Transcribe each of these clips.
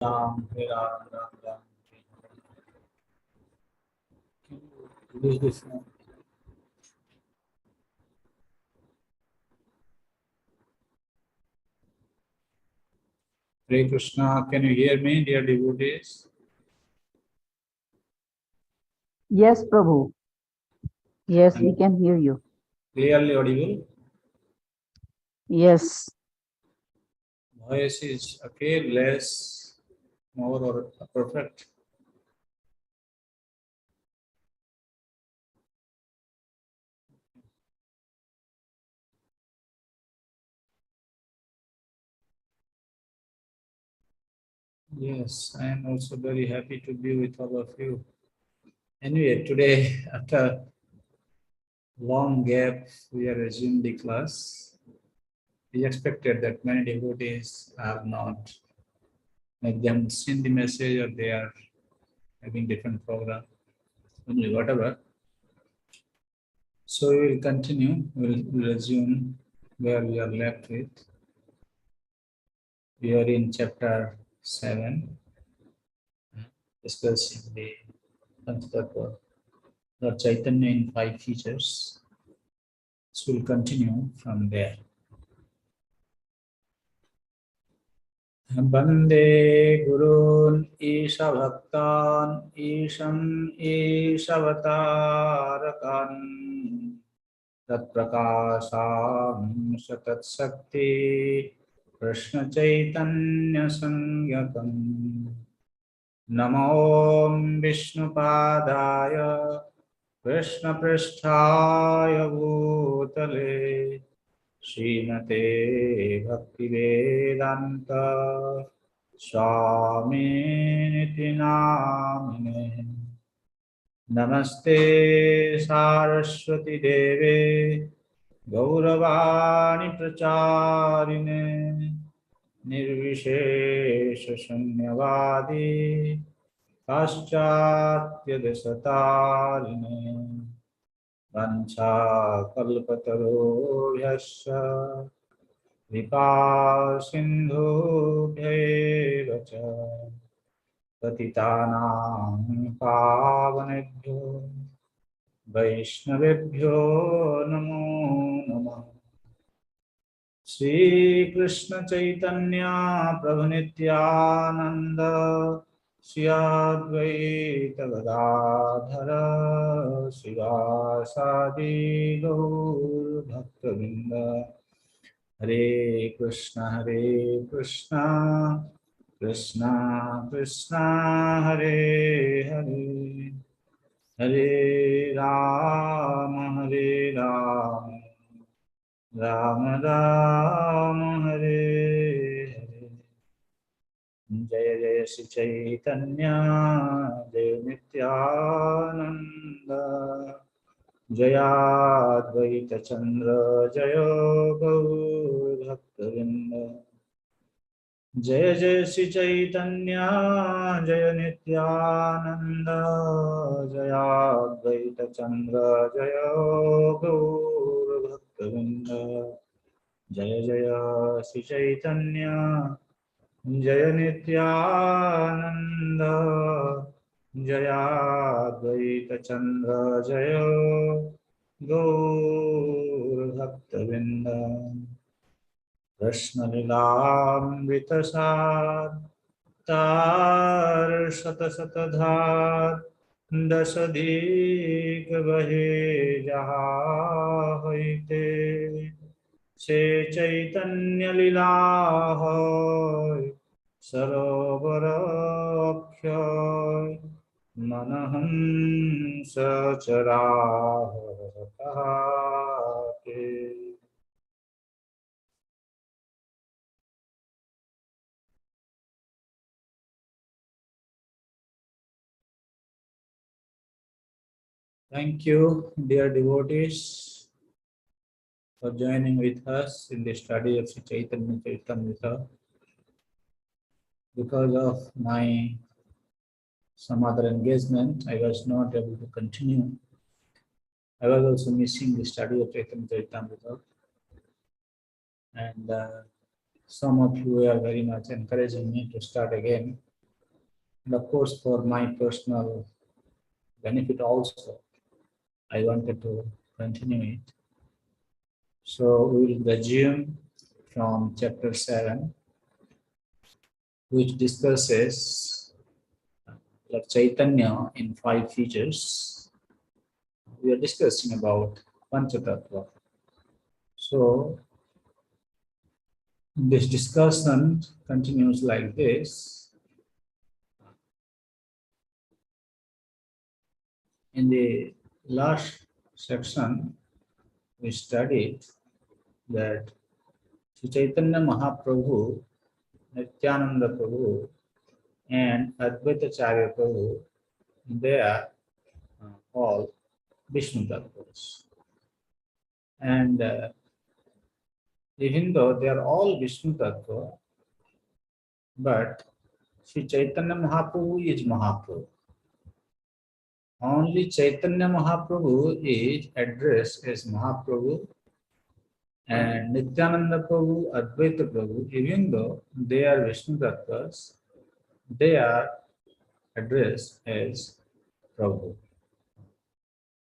Ram, Hare Ram, Ram Ram. Use this now. Hare Krishna, can you hear me, dear devotees? Yes, Prabhu. Yes, we can hear you. Clearly audible? Yes. Voice is okay, less, more, or perfect? Yes, I am also very happy to be with all of you. Anyway, today, after long gap, we are resuming the class. We expected that many devotees have not, like they haven't seen the message or they are having different program, only whatever. So we will continue, we'll resume where we are left with. We are in chapter 7, discussing the Panchatattva, Lord Chaitanya in 5 features. So we'll continue from there. Bande Gurun Isha Bhaktan Isham Ishavatarakam Tat Prakasham Satat Sakti Krishna Chaitanya Sangyakam Namo Vishnupadaya Krishna Pristhaya Bhutale Srimate Bhaktivedanta Swamiti Namine Namaste Saraswati Deve Gauravani Pracharine Nirvishesha Shunyavadi Paschatya Desatarine Vancha Kalpatarobhyasya Vipa Sindhubhyeva cha Patitanam Pavanebhyo Vaishnavebhyo Namo Namah Shri Krishna Chaitanya Prabhu Nityananda Shri Advaita Gadadhara Srivasadi Gaur Bhaktavinda Hare Krishna Krishna Krishna Hare Hare Hare Rama Rama Rama Hare Hare Jaya Jaya Shri Chaitanya Jaya Nityananda Jaya Advaita Chandra Jaya Gaur Bhaktavinda Jaya Jaya Shri Chaitanya Jaya Nityananda Jaya Advaita Chandra Jaya Gaur Bhaktavinda Jaya Jaya Shri Chaitanya Jaya Nityananda Jaya Advaita Chandra Jaya Gaur Bhaktavinda Krishna Lilamrita Sad Tar Satasatadhar Dasadik Bahe Jaha Hoite Se Chaitanya Lila Hoy Sarovar Akhay Manaham Sacharaha Thank you, dear devotees, for joining with us in the study of Sri Chaitanya Caritamrta. Because of some other engagement, I was not able to continue. I was also missing the study of Chaitanya Caritamrta. And some of you are very much encouraging me to start again. And of course, for my personal benefit also, I wanted to continue it. So we will resume from chapter 7, which discusses Lord Chaitanya in 5 features. We are discussing about Panchatattva. So this discussion continues like this. In the last section, we studied that Sri Chaitanya Mahaprabhu, Nityananda Prabhu, and Advaitacharya Prabhu, they are all Vishnu Tattvas. And even though they are all Vishnu Tattva, but Sri Chaitanya Mahaprabhu is Mahaprabhu. Only Chaitanya Mahaprabhu is addressed as Mahaprabhu, and Nityananda Prabhu, Advaita Prabhu, even though they are Vishnu Tattvas, they are addressed as Prabhu.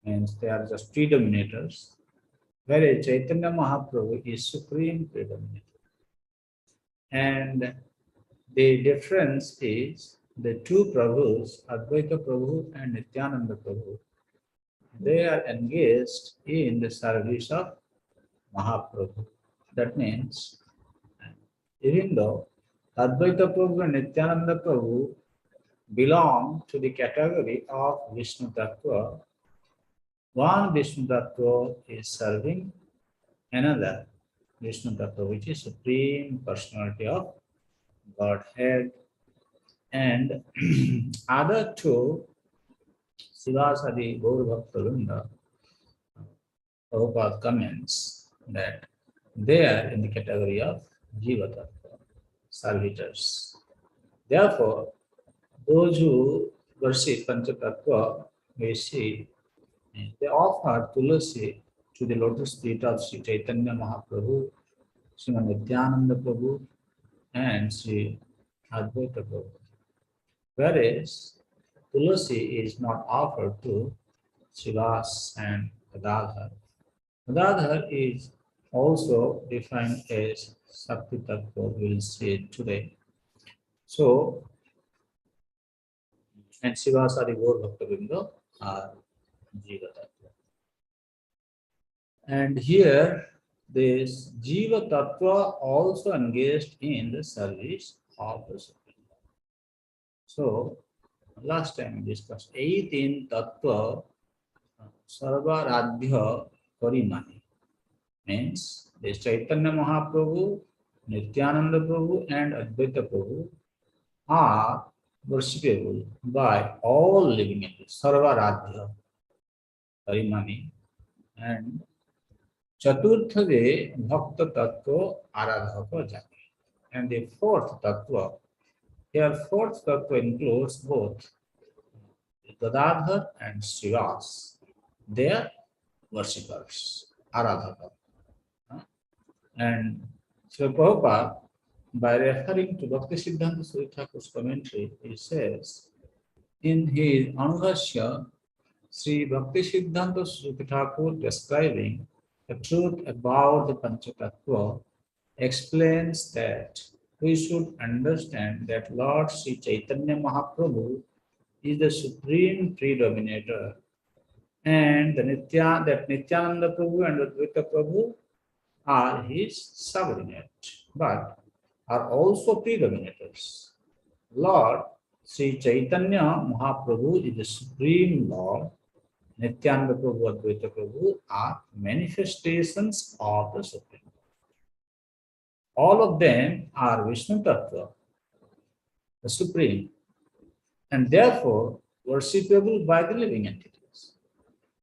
Means they are just predominators, whereas Chaitanya Mahaprabhu is supreme predominator. And the difference is the two Prabhus, Advaita Prabhu and Nityananda Prabhu, they are engaged in the service of Mahaprabhu. That means, even though Advaita Prabhu and Nityananda Prabhu belong to the category of Vishnu Tattva, one Vishnu Tattva is serving another Vishnu Tattva, which is Supreme Personality of Godhead, and other two, Sivasadi Gaur Bhakta Prabhupada comments that they are in the category of Jiva Tattva, servitors. Therefore, those who worship Panchatattva, we see, they offer tulasi to the lotus feet of Sri Chaitanya Mahaprabhu, Sri Nityananda Prabhu, and Sri Advaita Prabhu. Whereas tulasi is not offered to Srivas and Gadadhar. Gadadhar is also defined as Sakti Tattva, we will see it today. So, and Sivasari Gaur Bhaktavinda are Jiva Tattva. And here, this Jiva Tattva also engaged in the service of the Supreme Lord. So, last time we discussed 18 Tattva Sarvaradhya Parimani. Means the Chaitanya Mahaprabhu, Nityananda Prabhu, and Advaita Prabhu are worshipable by all living entities, Sarvaradhya Parimani, and Chaturthave Bhakta Tattva Aradhaka Jati. And the fourth Tattva, here fourth Tattva includes both Gadadhar and Srivas. They are worshippers, Aradhaka. And Srila Prabhupada, by referring to Bhakti Siddhanta Saraswati Thakur's commentary, he says, in his Anubhashya, Sri Bhakti Siddhanta Saraswati Thakur, describing the truth about the Panchatattva, explains that we should understand that Lord Sri Chaitanya Mahaprabhu is the supreme predominator, and that Nityananda Prabhu and Advaita Prabhu are his subordinate, but are also predominators. Lord Sri Chaitanya Mahaprabhu is the supreme Lord. Nityananda Prabhu, Advaita Prabhu are manifestations of the Supreme. All of them are Vishnu Tattva, the Supreme, and therefore worshipable by the living entities.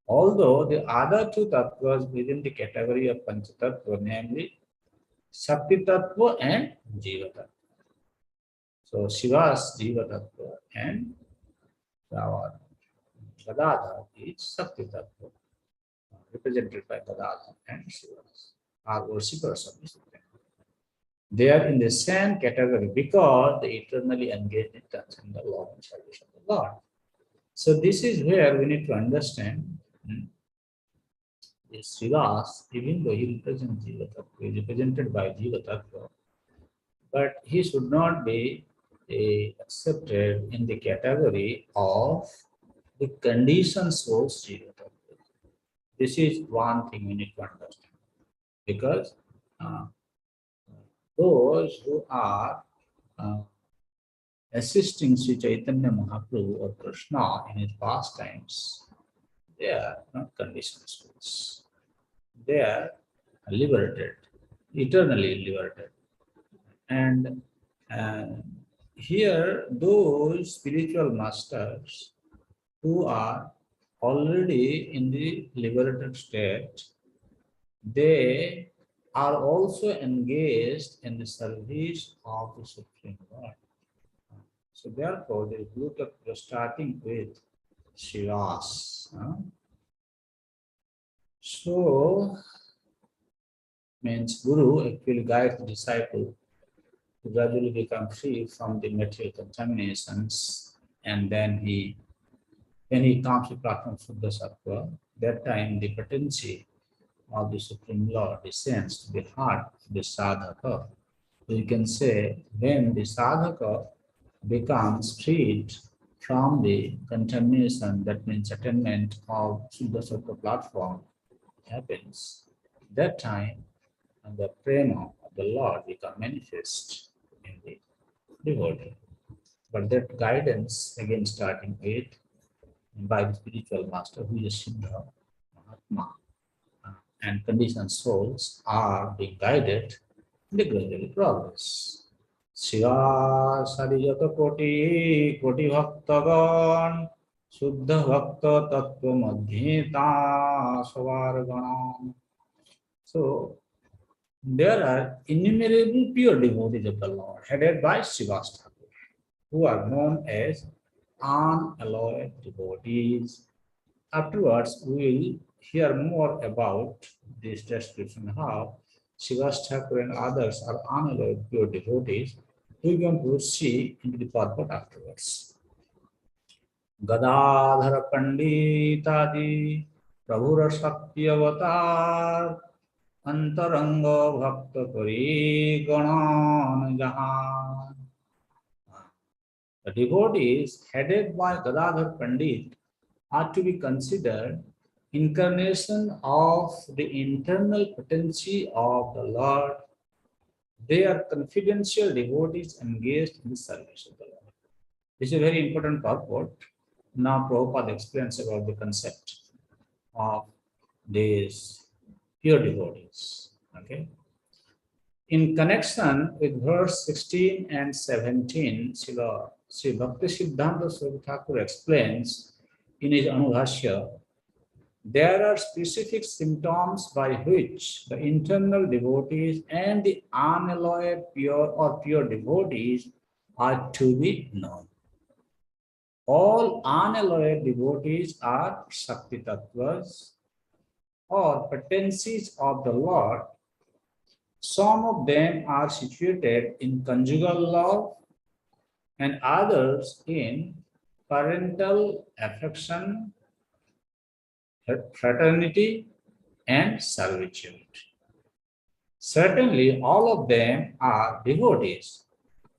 Although the other two Tattvas within the category of Panchatattva, namely Shakti Tattva and Jiva Tattva. So Shiva's Jiva Tattva and our Gadadhar is Shakti Tattva, represented by Gadadhar and Shiva, are worshippers of the Supreme. They are in the same category because they eternally engage in transcendental law and service of the Lord. So this is where we need to understand this Srivas, even though he represents Jiva Tattva, is represented by Jiva Tattva, but he should not be accepted in the category of the conditioned souls Jiva Tattva. This is one thing we need to understand because uh, those who are uh, assisting Sri Chaitanya Mahaprabhu or Krishna in his pastimes, they are not conditioned souls. They are liberated, eternally liberated. And uh, here, those spiritual masters who are already in the liberated state, they are also engaged in the service of the Supreme Lord. So therefore, there is look at starting with Shivas. So means Guru actually guides the disciple to gradually become free from the material contaminations, and then when he comes to platform Suddha Sattva, that time the potency of the Supreme Lord descends to the heart of the sadhaka. So you can say when the sadhaka becomes freed from the contamination, that means attainment of Suddha Sattva platform happens, that time and the prema of the Lord become manifest in the devotee. But that guidance, again starting with by the spiritual master who is Siddha, Mahatma, and conditioned souls are being guided in the gradual progress. Shiva Sariyata Koti Koti Bhaktagan Suddha Bhakta Tattva Madhyeta Savarganam. So there are innumerable pure devotees of the Lord, headed by Srivastava, who are known as unalloyed devotees. Afterwards, we will hear more about this description how Srivastava and others are unalloyed pure devotees. We are going to see into the purport afterwards. Gadadhar Panditadi Prabhura Shakti Avatar Antaranga Bhakta Pari Ganan Jahan. The devotees headed by Gadadhar Pandit are to be considered incarnation of the internal potency of the Lord. They are confidential devotees engaged in the service of the Lord. This is a very important purport. Now Prabhupada explains about the concept of these pure devotees. Okay. In connection with verse 16 and 17, Sri Bhakti Siddhanta Swami Thakur explains in his Anubhashya, there are specific symptoms by which the internal devotees and the unalloyed pure or pure devotees are to be known. All unalloyed devotees are Shakti Tattvas or potencies of the Lord. Some of them are situated in conjugal love and others in parental affection, fraternity, and servitude. Certainly, all of them are devotees,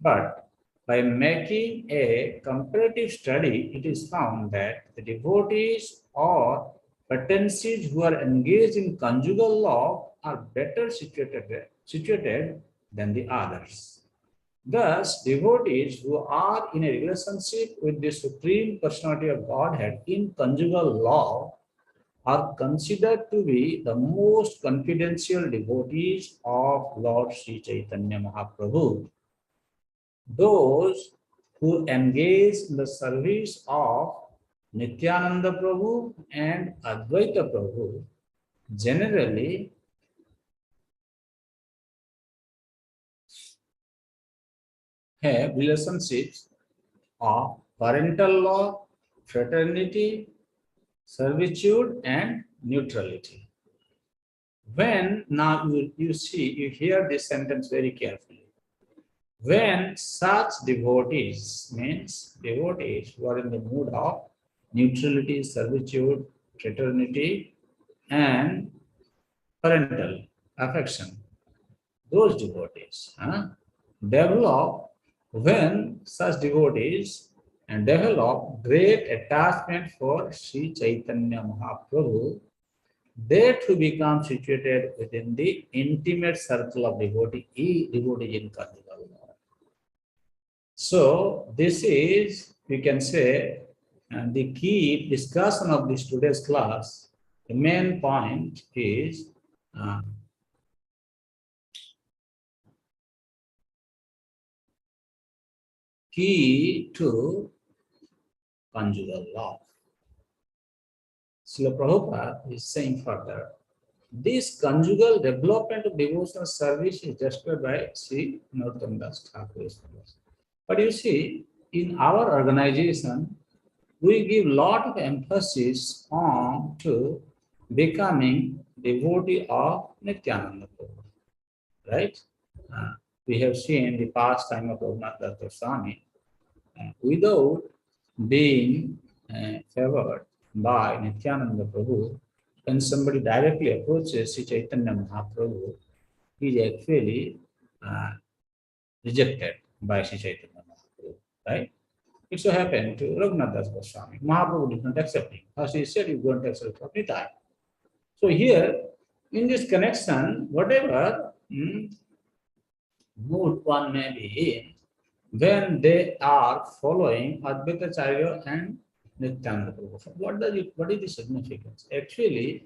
but by making a comparative study, it is found that the devotees or potencies who are engaged in conjugal love are better situated than the others. Thus, devotees who are in a relationship with the Supreme Personality of Godhead in conjugal love are considered to be the most confidential devotees of Lord Sri Chaitanya Mahaprabhu. Those who engage in the service of Nityananda Prabhu and Advaita Prabhu generally have relationships of parental love, fraternity, servitude, and neutrality. When now you see, you hear this sentence very carefully. When such devotees, means devotees who are in the mood of neutrality, servitude, fraternity, and parental affection, those devotees develop, when such devotees and develop great attachment for Sri Chaitanya Mahaprabhu, they too become situated within the intimate circle of devotees in Karnataka. So this is, we can say, the key discussion of this today's class. The main point is uh, key to conjugal love. Srila Prabhupada is saying further, this conjugal development of devotional service is described by Sri Narottam Das Thakur. But you see, in our organization, we give lot of emphasis on to becoming devotee of Nityananda Prabhu, right? Uh, we have seen the past time of Raghunath Das Swami, without being favored by Nityananda Prabhu, when somebody directly approaches Sri Chaitanya Mahaprabhu, he is actually uh, rejected by Sri Chaitanya Mahaprabhu, right? It so happened to Raghunath Das Goswami. Mahaprabhu did not accept him. First he said, you don't accept from Nitai. So here, in this connection, whatever mood one may be in, when they are following Advaita Charya and Nityananda Prabhu. What is the significance? Actually,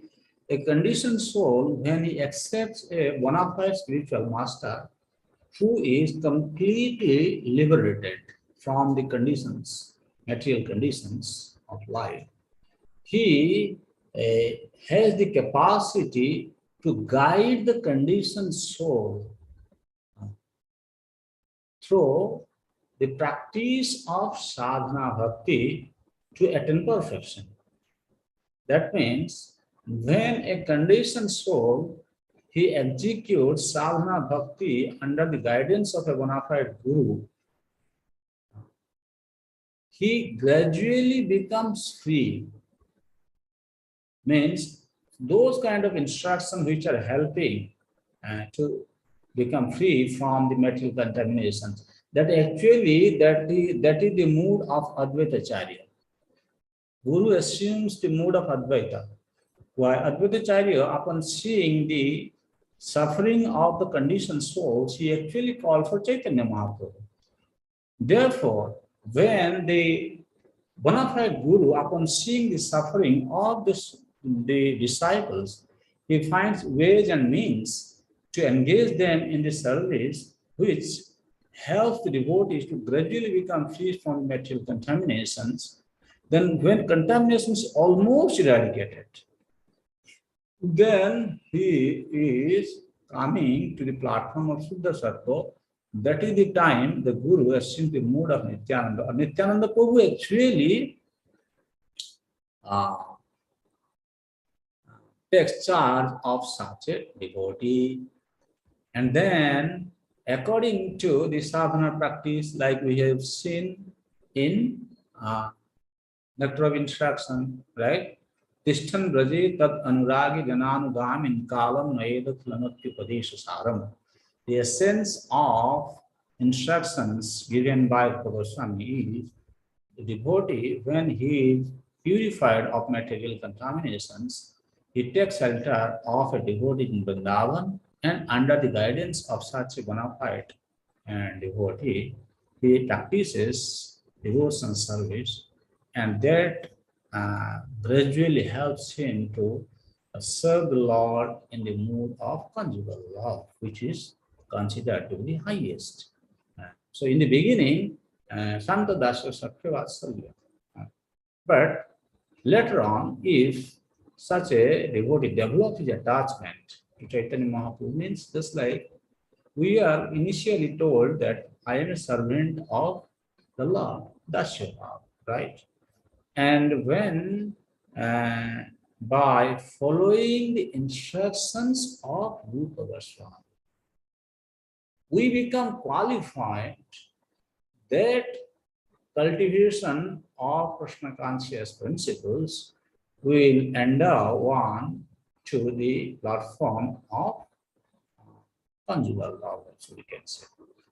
a conditioned soul, when he accepts a bona fide spiritual master who is completely liberated from the conditions, material conditions of life, he has the capacity to guide the conditioned soul through the practice of sadhana bhakti to attain perfection. That means when a conditioned soul, he executes sadhana bhakti under the guidance of a bona fide guru, he gradually becomes free. Means those kind of instructions which are helping to become free from the material contaminations, that actually that is the mood of Advaita Charya. Guru assumes the mood of Advaita, while Advaita Charya, upon seeing the suffering of the conditioned souls, he actually called for Chaitanya Mahaprabhu. Therefore, when the bona fide guru, upon seeing the suffering of the disciples, he finds ways and means to engage them in the service which helps the devotees to gradually become free from material contaminations. Then when contamination is almost eradicated, then he is coming to the platform of Suddha Sattva. That is the time the Guru assumes the mood of Nityananda. Nityananda Prabhu actually uh, takes charge of such a devotee. And then, according to the sadhana practice, like we have seen in Nectar of Instruction, right? Tishtan Braje Tad Anuragi Jananudam Kalam Naedat Lanatyupadesha Saram. The essence of instructions given by Goswami is the devotee, when he is purified of material contaminations, he takes shelter of a devotee in Vrindavan, and under the guidance of such a bona fide and devotee, he practices devotional service, and that gradually helps him to serve the Lord in the mood of conjugal love, which is considered to be the highest. So in the beginning, Santa Dasya Sakya Vatsalya. But later on, if such a devotee develops his attachment to Chaitanya Mahaprabhu, means just like we are initially told that I am a servant of the Lord, Dasya Bhav, right? And when by following the instructions of Rupa Goswami. We become qualified that cultivation of Krishna conscious principles will endow one to the platform of conjugal love, also we can say.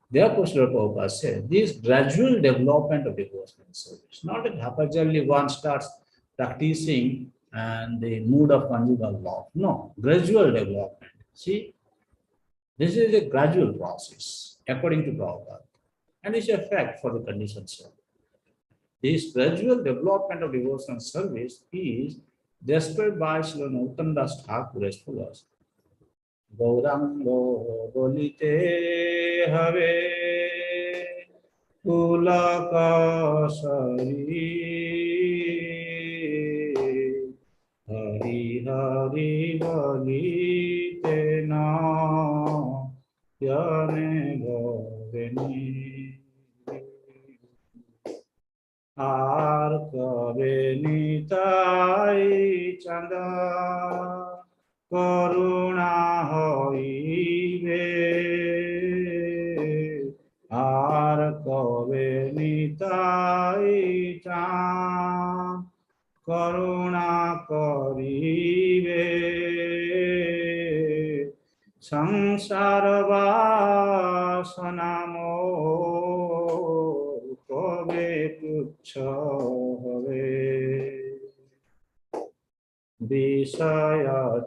Therefore, Srila Prabhupada said, this gradual development of devotional service, not that haphazardly one starts practicing and the mood of conjugal love. No, gradual development. See, this is a gradual process, according to Prabhupada, and it's a fact for the conditioned soul. This gradual development of devotional service is described by Srila Narottam Das Thakur as follows. Gaurango bolite have Pulakasari Hari Hari bolite na Yane Goveni আর কবে নিতাই চাঁদা করুণা হইবে আর কবে নিতাই চাঁদ করুণা করিবে সংসার বাসনাম কবে তুচ্ছ হবে বিষয়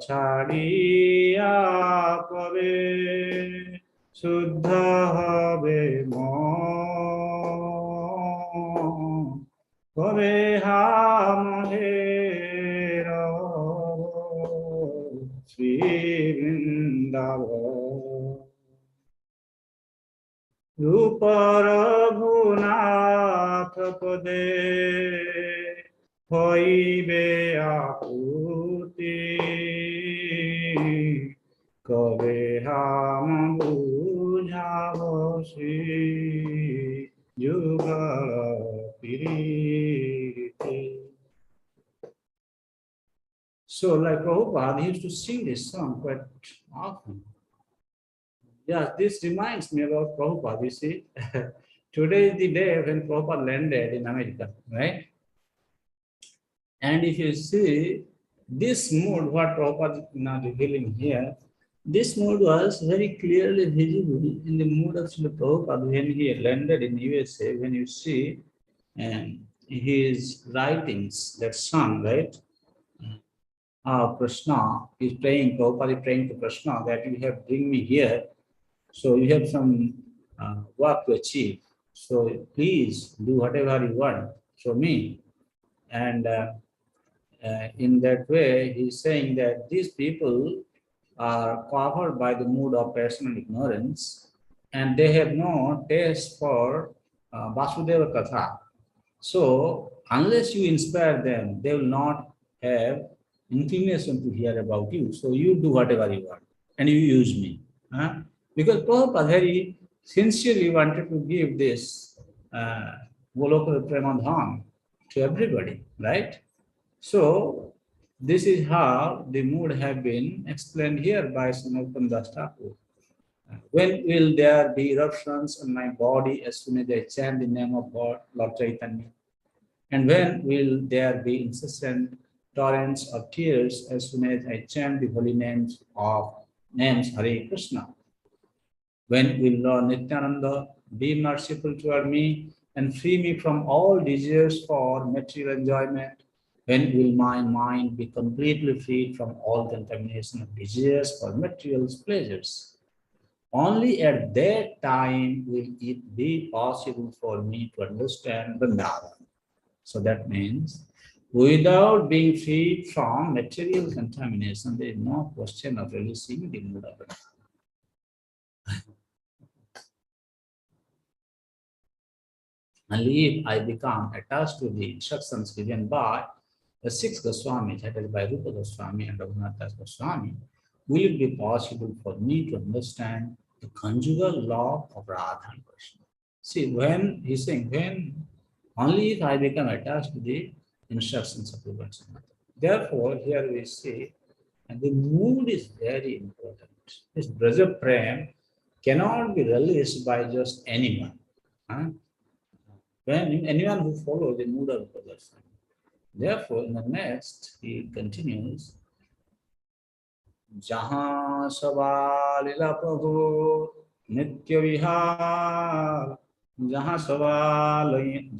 ছাড়িয়া কবে শুদ্ধ হবে মন কবে হামহের শ্রী বৃন্দাবন রূপ রঘুনাথ পদে হইবে আকুতি কবে হাম বুঝাব শ্রী যুগল প্রীতি. So, like Prabhupada, he used to sing this song quite often. Yeah, this reminds me about Prabhupada. You see, today is the day when Prabhupada landed in America, right? And if you see this mood, what Prabhupada is now revealing here, this mood was very clearly visible in the mood of Srila Prabhupada when he landed in USA. When you see his writings, that song, right? Krishna is praying, Prabhupada is praying to Krishna that you have bring me here. So you have some work to achieve. So please do whatever you want for me. And in that way, he's saying that these people are covered by the mood of personal ignorance and they have no taste for Vasudeva Katha. So unless you inspire them, they will not have inclination to hear about you. So you do whatever you want and you use me. Huh? Because Prabhupada very sincerely wanted to give this Goloka Premadhan to everybody, right? So this is how the mood have been explained here by Narottam Das Thakur. When will there be eruptions on my body as soon as I chant the name of God, Lord Caitanya? And when will there be incessant torrents of tears as soon as I chant the holy names Hare Krishna? When will Lord Nityananda be merciful toward me and free me from all desires for material enjoyment? When will my mind be completely freed from all contamination of desires for material pleasures? Only at that time will it be possible for me to understand Vrindavan. So that means without being freed from material contamination, there is no question of releasing the mood of Vrindavan. Only if I become attached to the instructions given by the six Goswamis, that is by Rupa Goswami and Raghunath Das Goswami, will it be possible for me to understand the conjugal law of Radha and Krishna? See, when he's saying, when only if I become attached to the instructions of Rupa Goswami, Therefore, here we see, and the mood is very important. This Braja Prem cannot be released by just anyone. Huh? When anyone who follows the mood of Braja Prem. Therefore, in the next, he continues, जहाँ सवालिला प्रभु नित्य विहार जहाँ सवालैया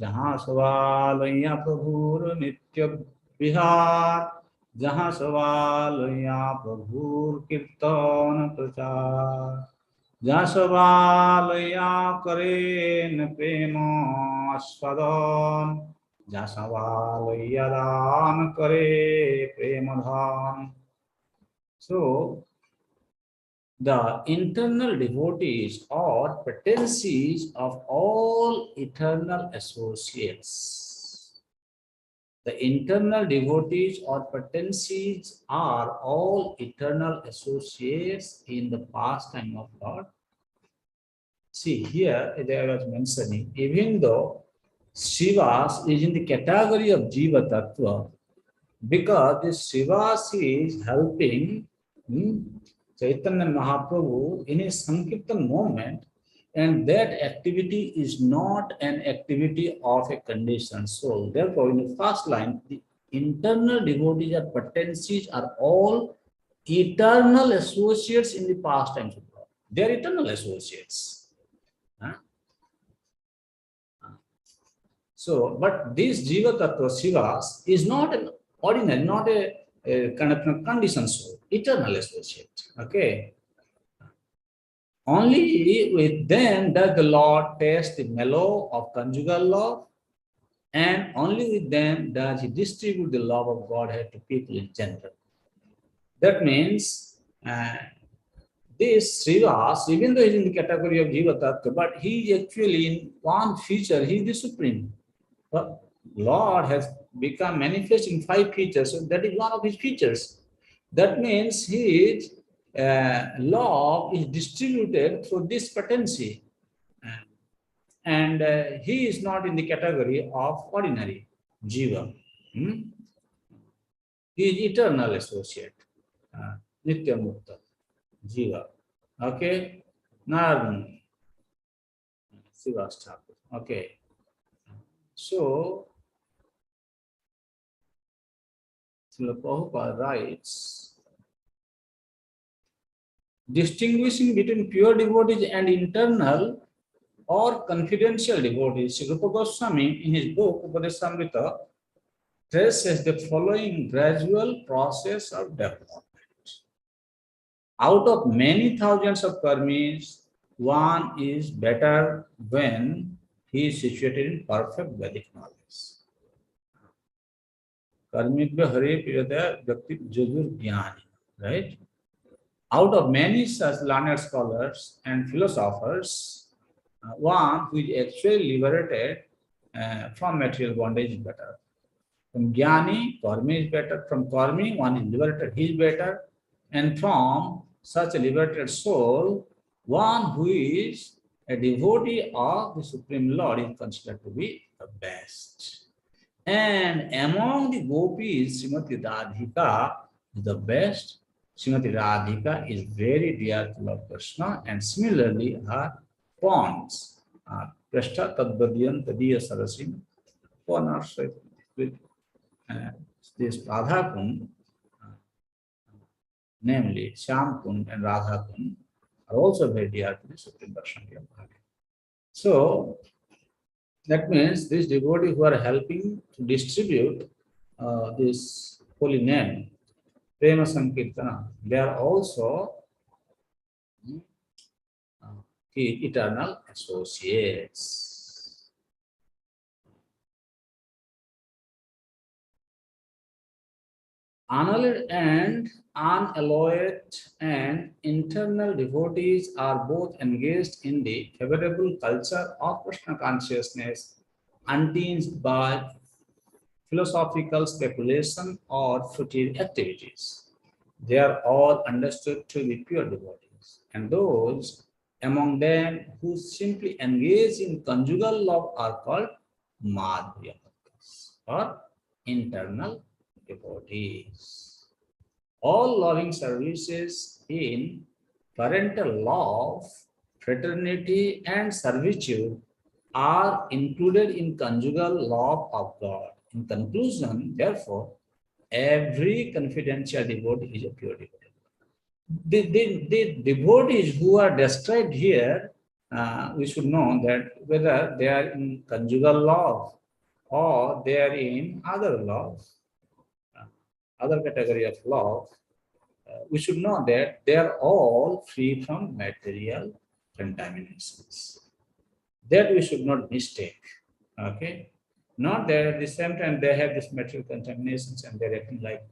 प्रभुर नित्य विहार जहाँ सवालैया प्रभुर कीर्तन प्रचार जहाँ सवालैया करे न प्रेम आस्वादन जहाँ सवालैया दान करे प्रेम धान. So, the internal devotees or potencies of all eternal associates. The internal devotees or potencies are all eternal associates in the pastime of Lord. See, here as I was mentioning, even though Shivas is in the category of Jiva Tattva, because this Shivas is helping Chaitanya Mahaprabhu in his Sankirtan moment, and that activity is not an activity of a conditioned soul. Therefore, in the first line, the internal devotees or potencies are all eternal associates in the pastimes of God. They are eternal associates. Huh? So, but this Jiva Tattva Shivas is not an ordinary, not a kind of conditioned soul, eternal associate. Okay. Only with them does the Lord taste the mellow of conjugal love, and only with them does he distribute the love of Godhead to people in general. That means this Srivas, even though he is in the category of Jiva Tattva, but he is actually in one feature, he is the supreme. The Lord has become manifest in 5 features, so that is one of his features. That means his love is distributed through this potency, and he is not in the category of ordinary jiva. He is eternal associate, nitya mukta jiva. Okay, Narad Srivas Thakur. Okay, so Srila Prabhupada writes, distinguishing between pure devotees and internal or confidential devotees, Sri Rupa Goswami in his book Upadesamrita traces the following gradual process of development. Out of many thousands of karmis, one is better when he is situated in perfect Vedic knowledge. Karmibhya Hare Priyataya Bhakti Jajur Jnani, right? Out of many such learned scholars and philosophers, one who is actually liberated from material bondage is better. From Jnani, Karmi is better. From Karmi, one is liberated, he is better. And from such a liberated soul, one who is a devotee of the Supreme Lord is considered to be the best. And among the gopis, Srimati Radhika is the best. Srimati Radhika is very dear to Lord Krishna, and similarly her pawns are Prashta Tadvadyan Tadiya Sarasim, pawn are with this Radha Kund, namely Shyam Kund and Radha Kund, are also very dear to the Supreme Personality of Godhead. So that means these devotees who are helping to distribute this holy name, Prema Sankirtana, they are also eternal associates. Unalloyed and unalloyed and internal devotees are both engaged in the favorable culture of Krishna consciousness, untinged by philosophical speculation or futile activities. They are all understood to be pure devotees, and those among them who simply engage in conjugal love are called Madhurya Bhaktas or internal devotees. All loving services in parental love, fraternity, and servitude are included in conjugal love of God. In conclusion, therefore, every confidential devotee is a pure devotee. The devotees who are described here, we should know that whether they are in conjugal love or they are in other love, uh, other category of love, we should know that they are all free from material contaminations. That we should not mistake. Okay? Not that at the same time they have this material contaminations and they're acting like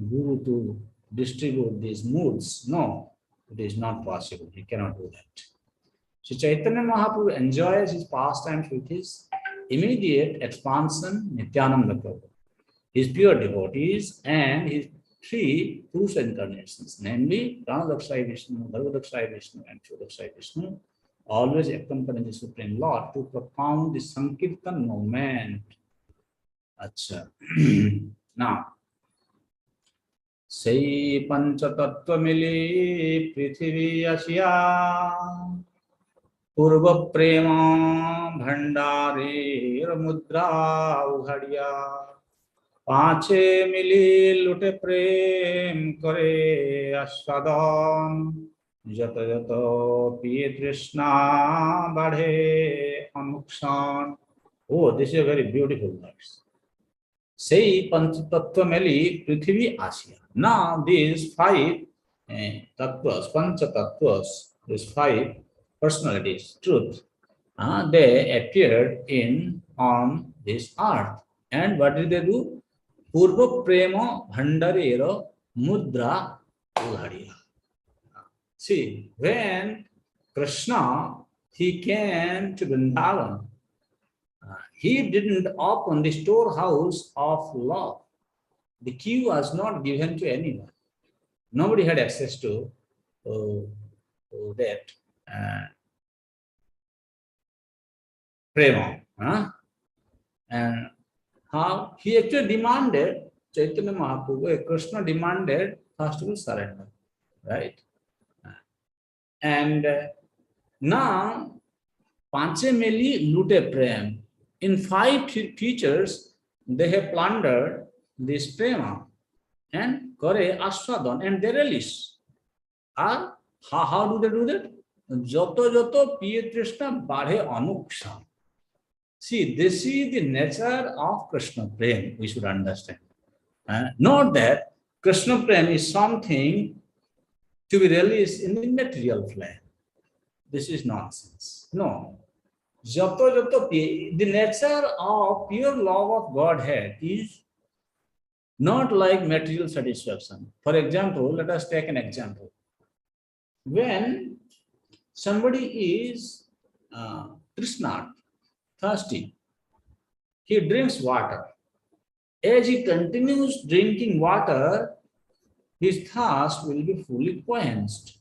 guru to distribute these moods. No, it is not possible. He cannot do that. So Chaitanya Mahaprabhu enjoys his pastimes with his immediate expansion, Nityananda Prabhu, his pure devotees, and his three Purusha incarnations, namely Pranadakshay Vishnu, Bhargadakshay Vishnu, and Chodakshay Vishnu, always accompany the Supreme Lord to propound the Sankirtan movement. Acha. Now, Sei Panchatattva Mili Prithvi Asya Purva Prema Bhandare Mudra Ughadiya पांचे मिली लुटे प्रेम करे आस्वादन जत जत पिए तृष्णा बढ़े अनुक्षण. Oh, this is a very beautiful verse. Say panchatattva meli prithvi asya. Now these five tattvas, panchatattvas, these five personalities, truth, they appeared on this earth. And what did they do? Purva prema bhandarera mudra ughadiya. See, when Krishna, he came to Vrindavan, he didn't open the storehouse of love. The key was not given to anyone. Nobody had access to that prema. And how he actually demanded, Chaitanya Mahaprabhu, Krishna demanded first of all surrender, right? And now, Panche Meli Lute Prem. In five teachers, they have plundered this prema and Kore Aswadhan and they relish. How do they do that? Joto Joto Piye Krishna Badhe Anuksha. See, this is the nature of Krishna Prem, we should understand. Not that Krishna Prem is something to be released in the material plane. This is nonsense. No. Jato Jato Pi, the nature of pure love of Godhead is not like material satisfaction. For example, let us take an example. When somebody is Krishna, thirsty, he drinks water. As he continues drinking water, his thirst will be fully quenched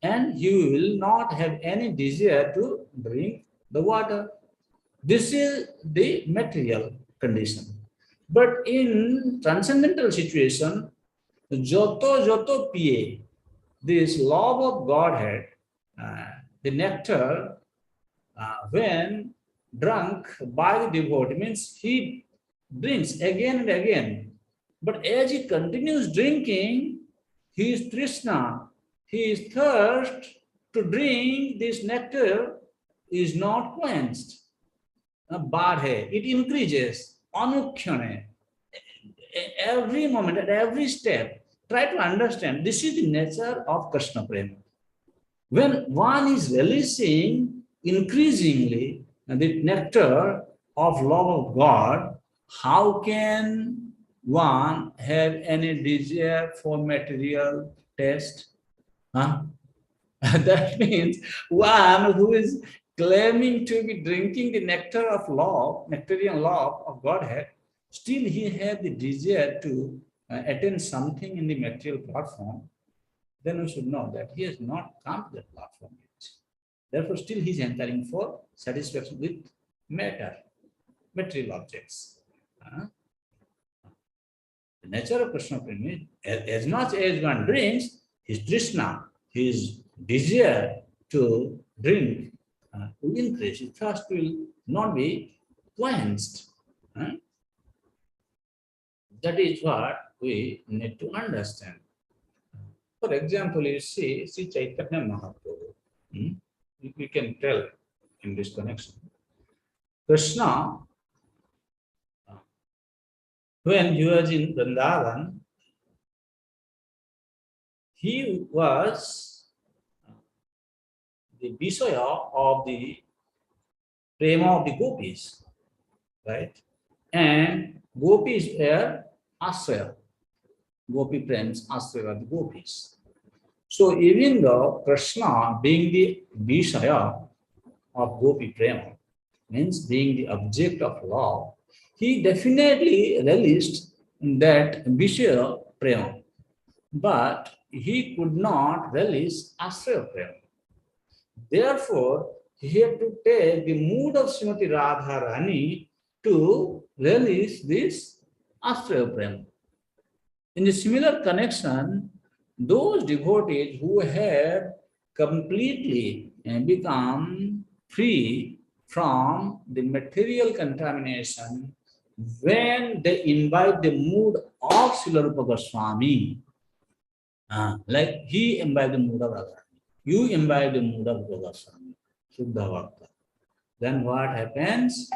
and he will not have any desire to drink the water. This is the material condition. But in transcendental situation, Joto Joto Piye, this love of Godhead, the nectar, when drunk by the devotee, means he drinks again and again. But as he continues drinking, his trishna, his thirst to drink this nectar is not quenched. Badhe, it increases. Anukhyane. Every moment, at every step, try to understand this is the nature of Krishna Prema. When one is releasing increasingly the nectar of love of God, how can one have any desire for material taste? That means one who is claiming to be drinking the nectar of love, nectarian love of Godhead, still he has the desire to attain something in the material platform, then we should know that he has not come to that platform yet. Therefore, still he is entering for satisfaction with matter, material objects. The nature of Krishna Prema is as much as one drinks, his Trishna, his desire to drink will increase. His thirst will not be quenched. That is what we need to understand. For example, you see Chaitanya Mahaprabhu. You can tell in this connection. Krishna, when he was in Vrindavan, he was the Vishaya of the prema of the gopis, right? And gopis were Ashraya. Gopi friends, Ashraya the gopis. So even though Krishna being the Vishaya of Gopi Prema, means being the object of love, he definitely relished that Vishaya Prema, but he could not relish Ashraya Prema. Therefore, he had to take the mood of Srimati Radharani to relish this Ashraya Prema. In a similar connection, those devotees who have completely become free from the material contamination, when they imbibe the mood of Srila Rupa Goswami, like he imbibed the mood of Radharani, you imbibe the mood of Rupa Goswami, Shuddha Bhakta, then what happens?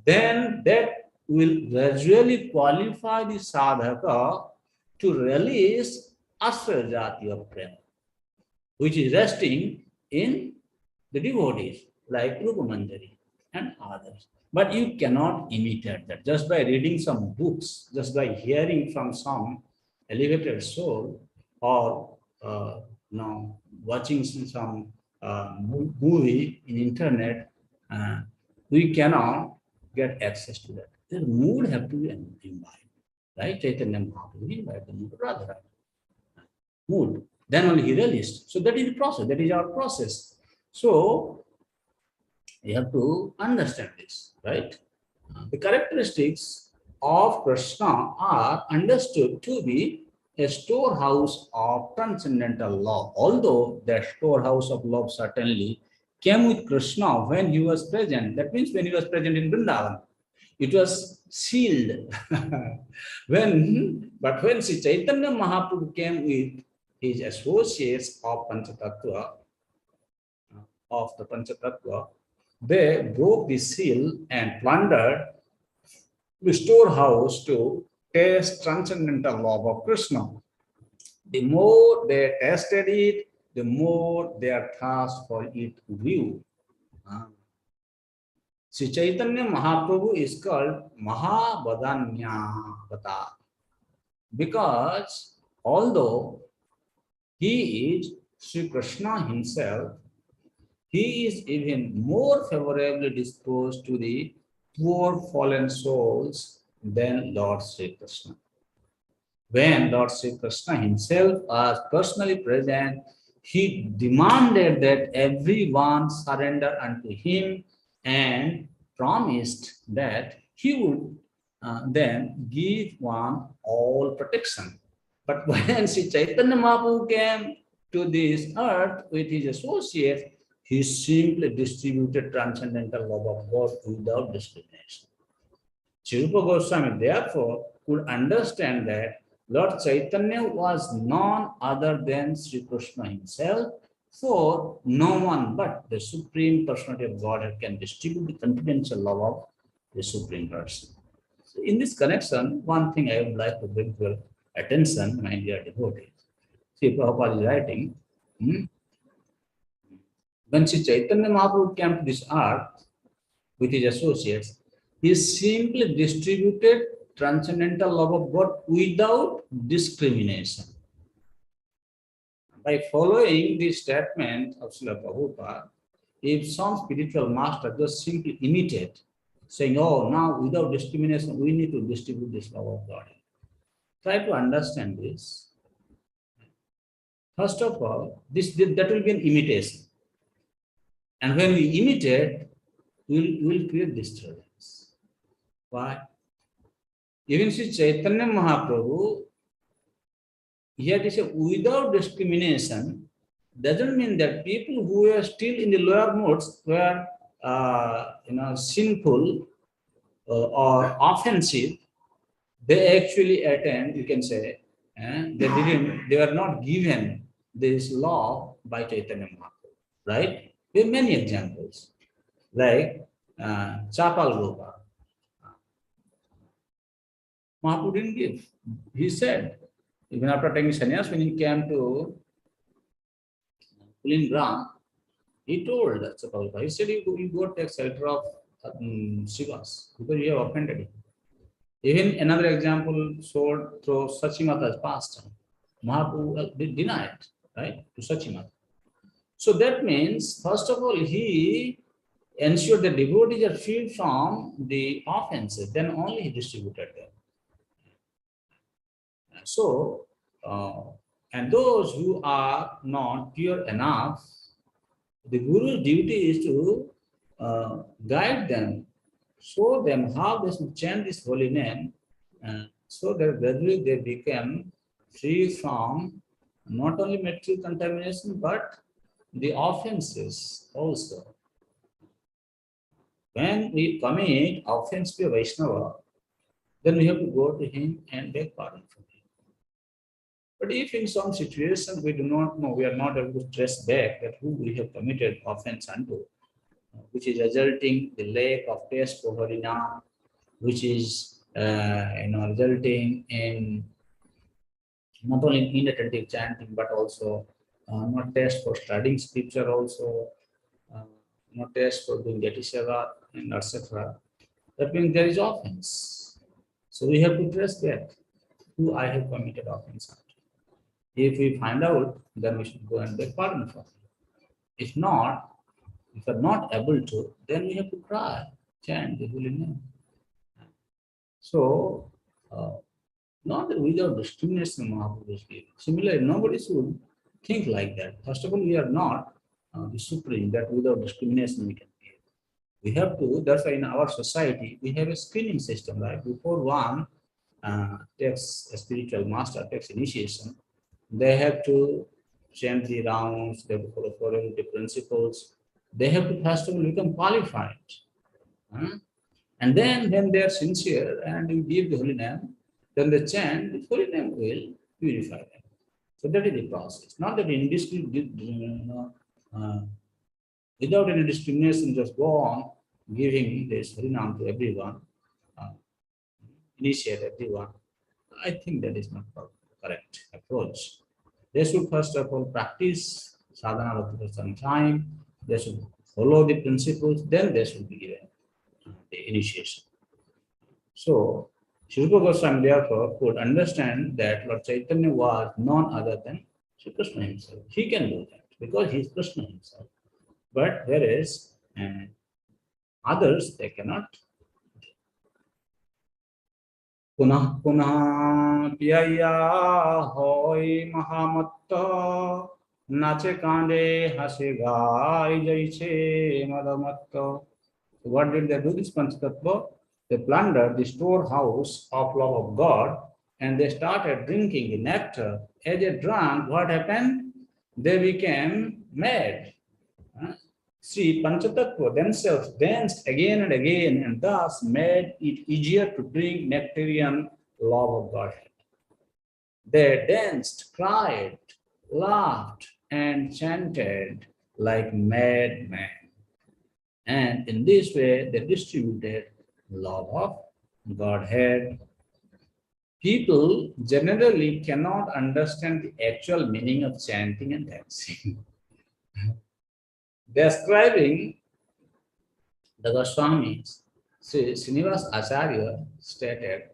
Then that will gradually qualify the sadhaka to release astra jati of prema, which is resting in the devotees like Rupa Manjari and others. But you cannot imitate that just by reading some books, just by hearing from some elevated soul, or watching some movie in internet. We cannot get access to that. The mood have to be imbibed, right? Chaitanya Mahaprabhu imbibed the mood, rather mood. Then only he released. So that is the process. That is our process. So you have to understand this, right? The characteristics of Krishna are understood to be a storehouse of transcendental love. Although that storehouse of love certainly came with Krishna when he was present. That means when he was present in Vrindavan, it was sealed. But when Sri Chaitanya Mahaprabhu came with his associates of Panchatattva, of the Panchatattva, they broke the seal and plundered the storehouse to taste transcendental love of Krishna. The more they tasted it, the more their thirst for it grew. Sri Chaitanya Mahaprabhu is called Mahabadanyavata because although he is Sri Krishna himself, he is even more favorably disposed to the poor fallen souls than Lord Sri Krishna. When Lord Sri Krishna himself was personally present, he demanded that everyone surrender unto him and promised that he would then give one all protection. But when Sri Chaitanya Mahaprabhu came to this earth with his associates, he simply distributed transcendental love of God without discrimination. Sri Rupa Goswami therefore could understand that Lord Chaitanya was none other than Sri Krishna himself, for no one but the Supreme Personality of Godhead can distribute the confidential love of the Supreme Person. So in this connection, one thing I would like to bring to your attention, my dear devotees. See, Prabhupada is writing, when Sri Chaitanya Mahaprabhu came to this earth with his associates, he simply distributed transcendental love of God without discrimination. By following the statement of Srila Prabhupada, if some spiritual master just simply imitate, saying, oh, now without discrimination, we need to distribute this love of God. Try to understand this. First of all, that will be an imitation. And when we imitate, we'll create disturbance. Why? even Sri Chaitanya Mahaprabhu, here it is without discrimination, doesn't mean that people who are still in the lower modes were sinful or offensive, they actually attend, you can say, they were not given this law by Chaitanya Mahaprabhu, right? We have many examples, like Chapal Gopa. Mahaprabhu didn't give. He said, even after taking sannyas, when he came to Pulingram, he told Chapal Gopa, he said, you go take shelter of Shivas, because you have offended him. Even another example showed through Sachimata's past. Mahaprabhu denied, right, to Sachimata. So that means, first of all, he ensured the devotees are free from the offenses, then only he distributed them. So, and those who are not pure enough, the Guru's duty is to guide them, show them how they should chant this holy name, so that gradually they become free from not only material contamination but the offenses also. When we commit offense to a Vaishnava, then we have to go to him and beg pardon from him. But if in some situation we do not know, we are not able to trace back that who we have committed offense unto, which is resulting the lack of taste for Harinam, which is resulting in not only inattentive chanting but also not taste for studying scripture also, uh, not taste for doing Yati Seva and etc. That means there is offense. So we have to trace back who I have committed offense unto. If we find out, then we should go and beg pardon for him. If not, if we are not able to, then we have to cry, chant the holy name. So, not without discrimination, Mahaprabhu is giving. Similarly, nobody should think like that. First of all, we are not the supreme, that without discrimination we can give. We have to, that's why in our society, we have a screening system, right? Before one takes a spiritual master, takes initiation, they have to chant the rounds, they have to follow the principles. They have to first of all become qualified. And then when they are sincere and you give the holy name, then the chant, the holy name will purify them. So that is the process. Not that without any discrimination, just go on giving this Harinam to everyone, uh, initiate everyone. I think that is not correct approach. They should first of all practice sadhana for some time. They should follow the principles. Then they should be given the initiation. So, Sri Rupa Goswami therefore could understand that Lord Chaitanya was none other than Sri Krishna himself. He can do that because he is Krishna himself. But whereas others, they cannot. Punah punah piyaya hoy mahamatta nache kande hase gai jaiche madamatta. So what did they do this Panchatattva? They plundered the storehouse of love of God and they started drinking the nectar. As they drank, what happened? They became mad. See, Panchatattva themselves danced again and again and thus made it easier to drink nectarian love of Godhead. They danced, cried, laughed, and chanted like madmen. And in this way, they distributed love of Godhead. People generally cannot understand the actual meaning of chanting and dancing. Describing the Goswamis, Sri Srinivas Acharya stated,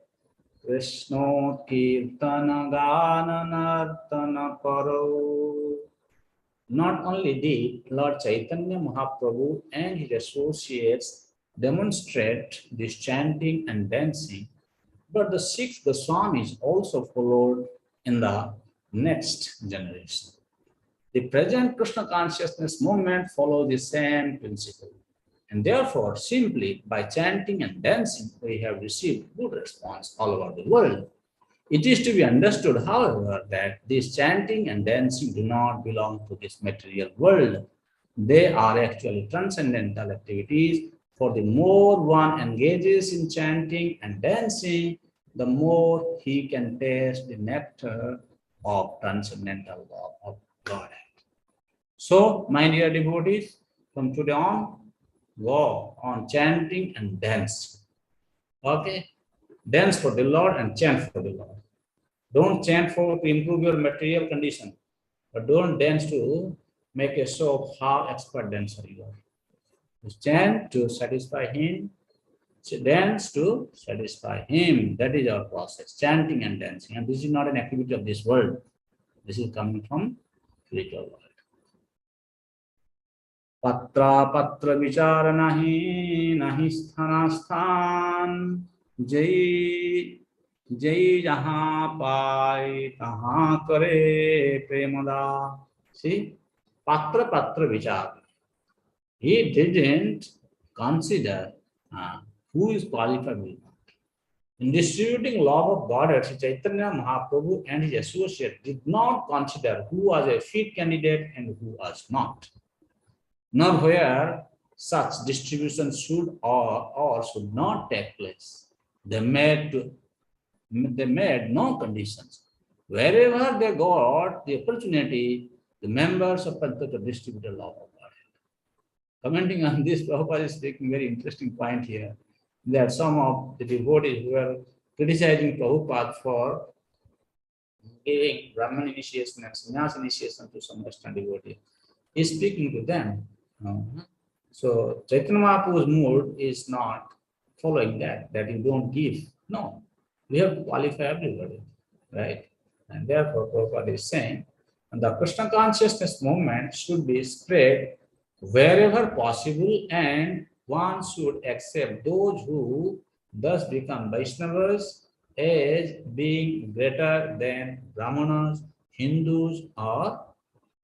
Krishna Kirtana Gana Nartana Paro. Not only did Lord Chaitanya Mahaprabhu and his associates demonstrate this chanting and dancing, but the six Goswamis also followed in the next generation. The present Krishna consciousness movement follows the same principle. And therefore, simply by chanting and dancing, we have received good response all over the world. It is to be understood, however, that this chanting and dancing do not belong to this material world. They are actually transcendental activities. For the more one engages in chanting and dancing, the more he can taste the nectar of transcendental love of God. So, my dear devotees, from today on, go on chanting and dance. Okay? Dance for the Lord and chant for the Lord. Don't chant for to improve your material condition, but don't dance to make a show of how expert dancer you are. Just chant to satisfy Him, dance to satisfy Him. That is our process, chanting and dancing. And this is not an activity of this world. This is coming from spiritual world. पत्रा पत्र विचार नहीं नहीं स्थान स्थान जय जय जहाँ पाए तहाँ करे Premda. See, patra patra vichar. He didn't consider who is qualified with. In distributing love of God, Sri Chaitanya Mahaprabhu and his associate did not consider who was a fit candidate and who was not, nor where such distribution should or should not take place. They made no conditions. Wherever they got the opportunity, the members of Panchaka distributed love of God. Commenting on this, Prabhupada is taking very interesting point here, that some of the devotees who were criticizing Prabhupada for giving Brahman initiation and Sannyas initiation to some Western devotees. He is speaking to them. So Chaitanya Mahaprabhu's mood is not following that you don't give. No, we have to qualify everybody, right? And therefore, Prabhupada is saying, the Krishna consciousness movement should be spread wherever possible, and one should accept those who thus become Vaishnavas as being greater than Brahmanas, Hindus, or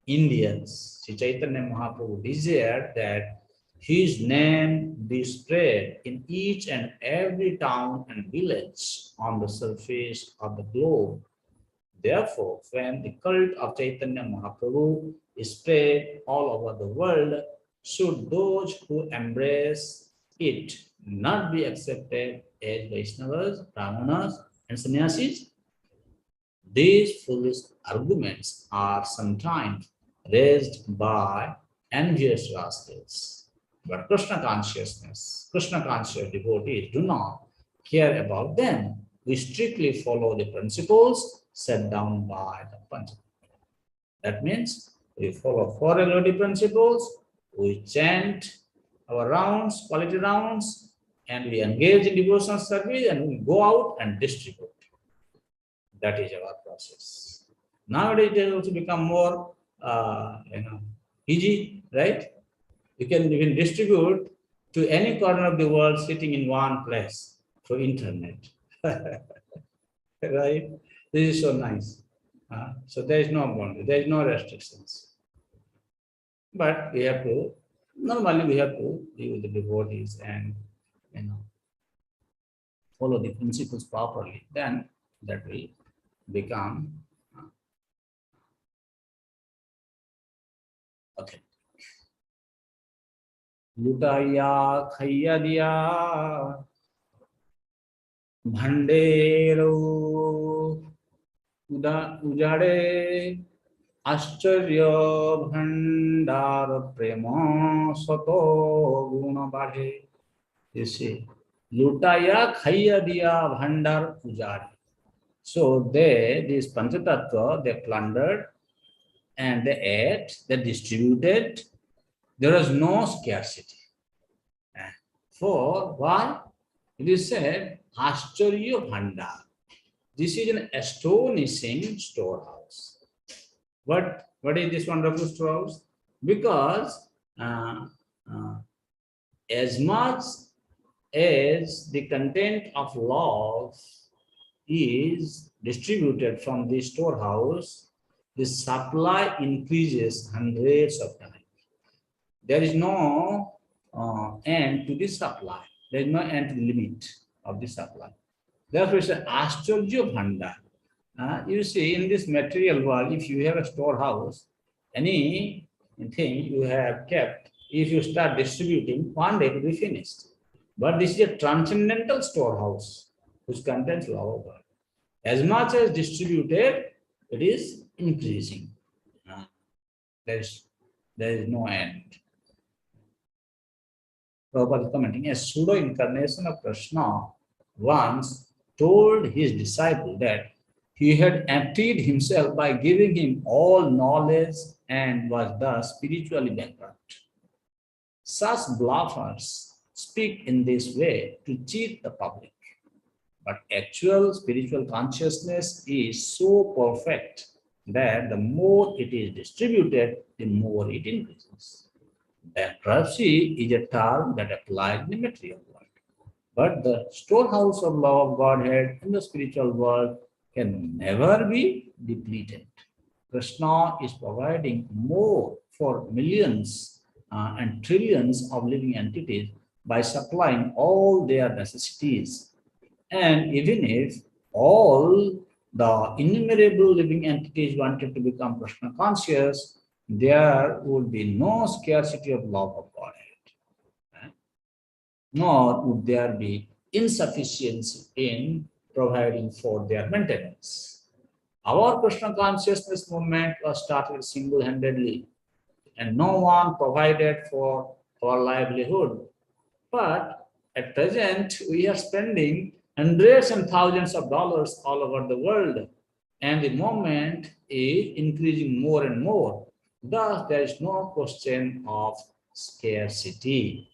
Indians. Sri Chaitanya Mahaprabhu desired that his name be spread in each and every town and village on the surface of the globe. Therefore, when the cult of Chaitanya Mahaprabhu is spread all over the world, should those who embrace it not be accepted as Vaishnavas, Brahmanas, and Sannyasis? These foolish arguments are sometimes raised by envious rascals. But Krishna consciousness, Krishna conscious devotees do not care about them. We strictly follow the principles set down by the Panchaka. That means we follow four regularity principles, we chant our rounds, quality rounds, and we engage in devotional service, and we go out and distribute. That is our process. Nowadays, it has also become more, easy, right? You can even distribute to any corner of the world sitting in one place through internet, right? This is so nice. So there is no boundary, there is no restrictions. But we have to, normally we have to deal with the devotees and, follow the principles properly. Then that will become okay. लुटाया खैया दिया भंडेरो उजाड़े आश्चर्य भंडार प्रेम सतो गुण बाढ़े. You see, लुटाया खैया दिया भंडार उजाड़े. So these Panchatattva, they plundered and they ate, they distributed. There was no scarcity. For why? It is said, Ascharya Bhandar. This is an astonishing storehouse. What is this wonderful storehouse? Because as much as the content of love is distributed from the storehouse, the supply increases hundreds of times. There is no end to the supply. There is no end to the limit of the supply. Therefore, it's an Ascharya Bhandar. You see, in this material world, if you have a storehouse, anything you have kept, if you start distributing, one day it will be finished. But this is a transcendental storehouse which contains love of God. As much as distributed, it is increasing. Uh, there is there is no end. Prabhupada is commenting, a pseudo incarnation of Krishna once told his disciple that he had emptied himself by giving him all knowledge and was thus spiritually bankrupt. Such bluffers speak in this way to cheat the public. But actual spiritual consciousness is so perfect that the more it is distributed, the more it increases. Bankruptcy is a term that applies in the material world. But the storehouse of love of Godhead in the spiritual world can never be depleted. Krishna is providing more for millions and trillions of living entities by supplying all their necessities. And even if all the innumerable living entities wanted to become Krishna conscious, there would be no scarcity of love of Godhead, nor would there be insufficiency in providing for their maintenance. Our Krishna consciousness movement was started single-handedly, and no one provided for our livelihood. But at present, we are spending hundreds and thousands of dollars all over the world, and the movement is increasing more and more. Thus, there is no question of scarcity.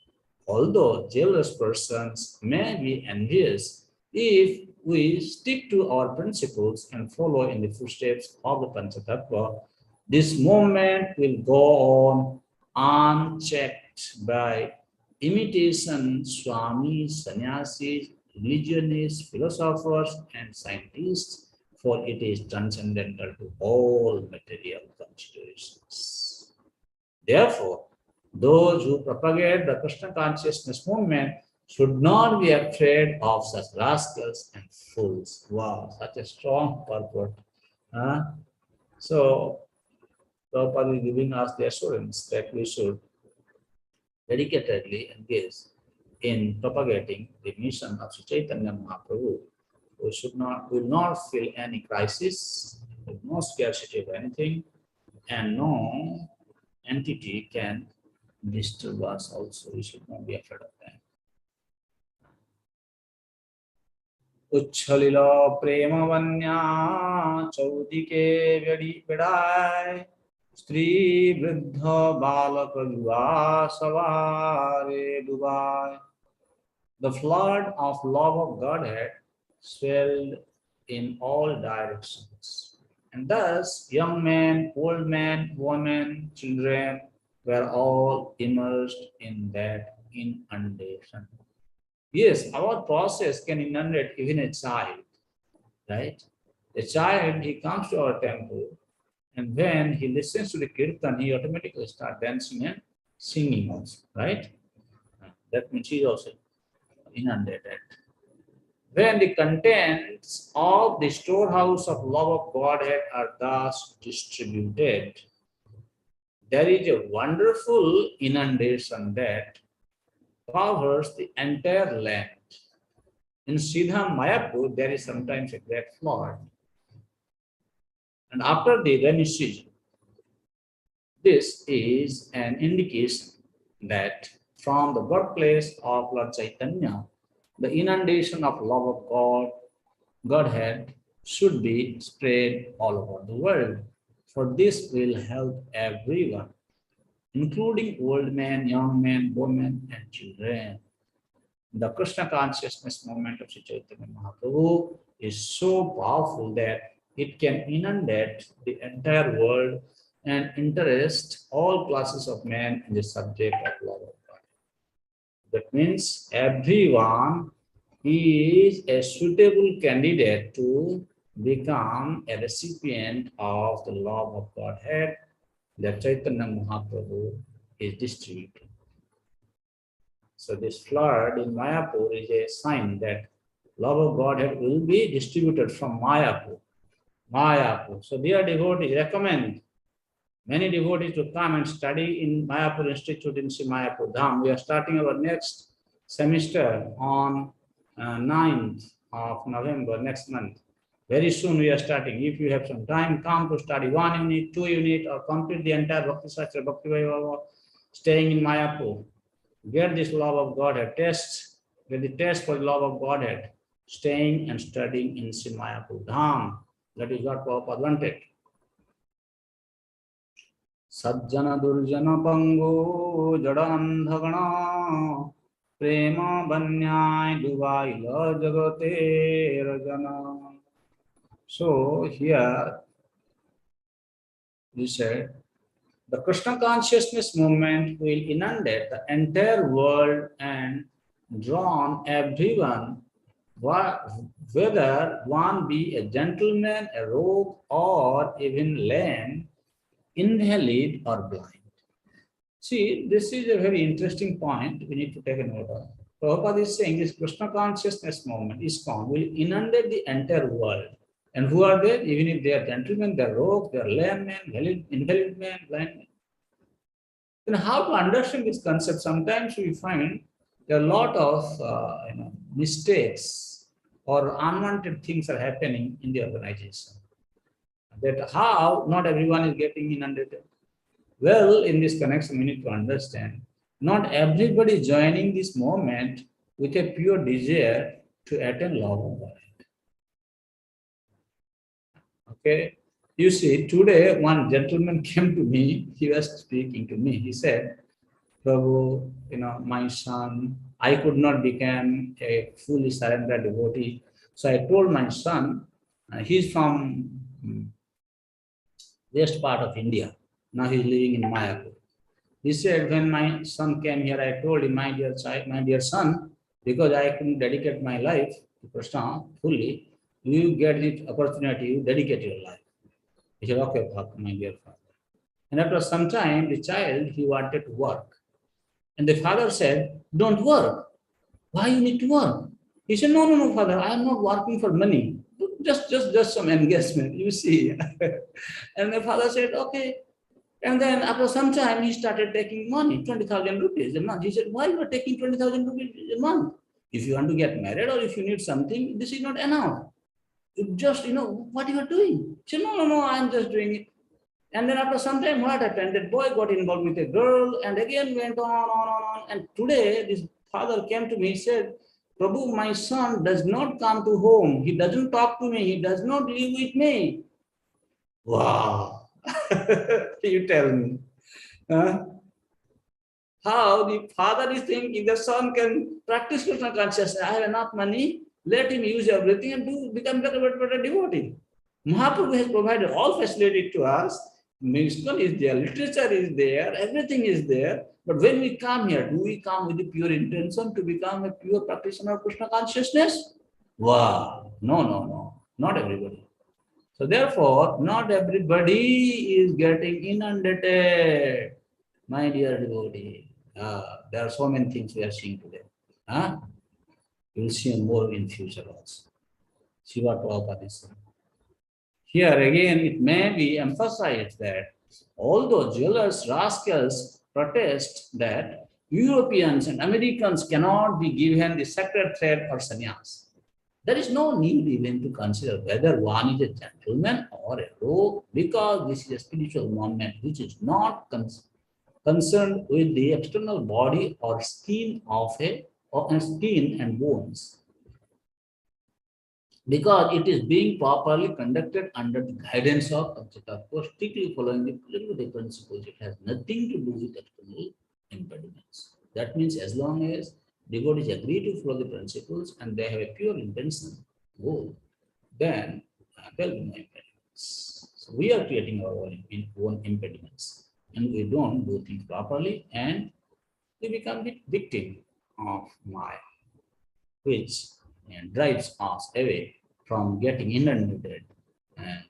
Although jealous persons may be envious, if we stick to our principles and follow in the footsteps of the Panchatattva, this movement will go on unchecked by imitation swamis, sannyasis, religionists, philosophers, and scientists, for it is transcendental to all material considerations. Therefore, those who propagate the Krishna consciousness movement should not be afraid of such rascals and fools. Wow, such a strong purport. Huh? So, Prabhupada is giving us the assurance that we should dedicatedly engage in propagating the mission of Sri Chaitanya Mahaprabhu. We should not, will not feel any crisis, no scarcity of anything, and no entity can disturb us also. We should not be afraid of that. उच्छलिल प्रेम वन्या चौदिके विड़ाय स्त्री वृद्ध बालक युवा सवारे Dubai. The flood of love of Godhead swelled in all directions. And thus, young men, old men, women, children were all immersed in that inundation. Yes, our process can inundate even a child, right? A child, he comes to our temple, and when he listens to the kirtan, he automatically starts dancing and singing also, right? That means he is also inundated. When the contents of the storehouse of love of Godhead are thus distributed, there is a wonderful inundation that covers the entire land. In Siddham Mayapur, there is sometimes a great flood. And after the rainy season, this is an indication that from the birthplace of Lord Caitanya, the inundation of love of God, Godhead, should be spread all over the world. For this will help everyone, including old men, young men, women, and children. The Krishna consciousness movement of Sri Chaitanya Mahaprabhu is so powerful that it can inundate the entire world and interest all classes of men in the subject of love of God. That means everyone is a suitable candidate to become a recipient of the love of Godhead that Chaitanya Mahaprabhu is distributing. So this flood in Mayapur is a sign that love of Godhead will be distributed from Mayapur. Mayapur. So dear devotees, recommend many devotees to come and study in Mayapur Institute in Sri Mayapur Dham. We are starting our next semester on 9th of November next month. Very soon we are starting. If you have some time, come to study 1 unit, 2 unit, or complete the entire Bhakti Sastra, Bhakti Vaibhava, staying in Mayapur. Get this love of Godhead, get the test for the love of Godhead, staying and studying in Sri Mayapur Dham. That is what Prabhupada wanted. Sajjana Durjana Pango Jadandhagana Prema Banyai Duvaila Jagate Rajana. So here we said the Krishna consciousness movement will inundate the entire world and draw everyone, whether one be a gentleman, a rogue, or even lame, invalid, or blind. See, this is a very interesting point we need to take a note of. Prabhupada is saying this Krishna consciousness movement, ISKCON, will inundate the entire world. And who are they? Even if they are gentlemen, they are rogues, they are lame men, invalid men, blind men. Then how to understand this concept? Sometimes we find there are a lot of mistakes or unwanted things are happening in the organization. That how not everyone is getting inundated. Well, in this connection, we need to understand not everybody joining this movement with a pure desire to attain love of God. Okay. You see, today one gentleman came to me, he was speaking to me. He said, Prabhu, my son, I could not become a fully surrendered devotee. So I told my son, he's from west part of India. Now he's living in Mayapur. He said, when my son came here, I told him, my dear child, my dear son, because I couldn't dedicate my life to Krishna fully, you get the opportunity, you dedicate your life. He said, okay, my dear father. And after some time, the child, he wanted to work. And the father said, don't work. Why you need to work? He said, no, father, I am not working for money. Just some engagement, you see. And the father said, okay. And then after some time, he started taking money, 20,000 rupees a month. He said, why you are taking 20,000 rupees a month? If you want to get married or if you need something, this is not enough. You just, what you are doing. He said, no, I'm just doing it. And then after some time, what happened? That boy got involved with a girl and again went on. And today, this father came to me, he said, Prabhu, my son does not come to home. He doesn't talk to me. He does not live with me. Wow. You tell me. Huh? How the father is thinking the son can practice Krishna consciousness. I have enough money, let him use everything and become better devotee. Mahaprabhu has provided all facility to us. Musical is there, literature is there, everything is there. But when we come here, do we come with the pure intention to become a pure practitioner of Krishna consciousness? Wow. No. Not everybody. So therefore, not everybody is getting inundated. My dear devotee, there are so many things we are seeing today. You will see more in future also. See what Prabhupada is saying. Here again, it may be emphasized that although jealous rascals protest that Europeans and Americans cannot be given the sacred thread or sannyas, there is no need even to consider whether one is a gentleman or a rogue, because this is a spiritual movement which is not concerned with the external body or skin or skin and bones, because it is being properly conducted under the guidance of Panchatattva, of course, strictly following the Prabhupada principles. It has nothing to do with external impediments. That means as long as devotees agree to follow the principles and they have a pure intention, goal, then there will be no impediments. So we are creating our own impediments, and we don't do things properly, and we become the victim of Maya, which drives us away from getting inundated and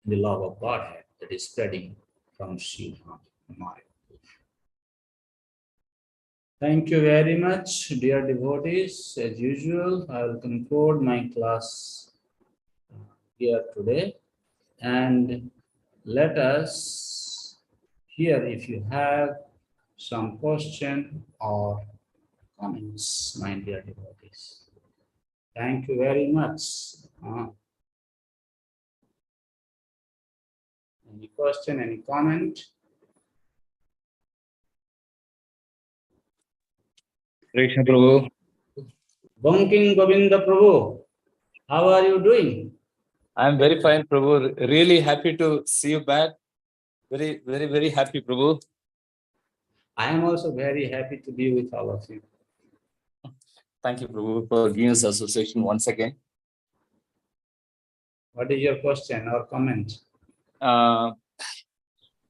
the love of Godhead that is spreading from Shiva Maya. Thank you very much, dear devotees. As usual, I will conclude my class here today. And let us hear if you have some question or comments, my dear devotees. Thank you very much. Any question, any comment? Krishna Prabhu. Banking Govinda Prabhu, how are you doing? I'm very fine, Prabhu. Really happy to see you back. Very, very, very happy, Prabhu. I am also very happy to be with all of you. Thank you, Prabhu, for giving us association once again. What is your question or comment? Prabhu,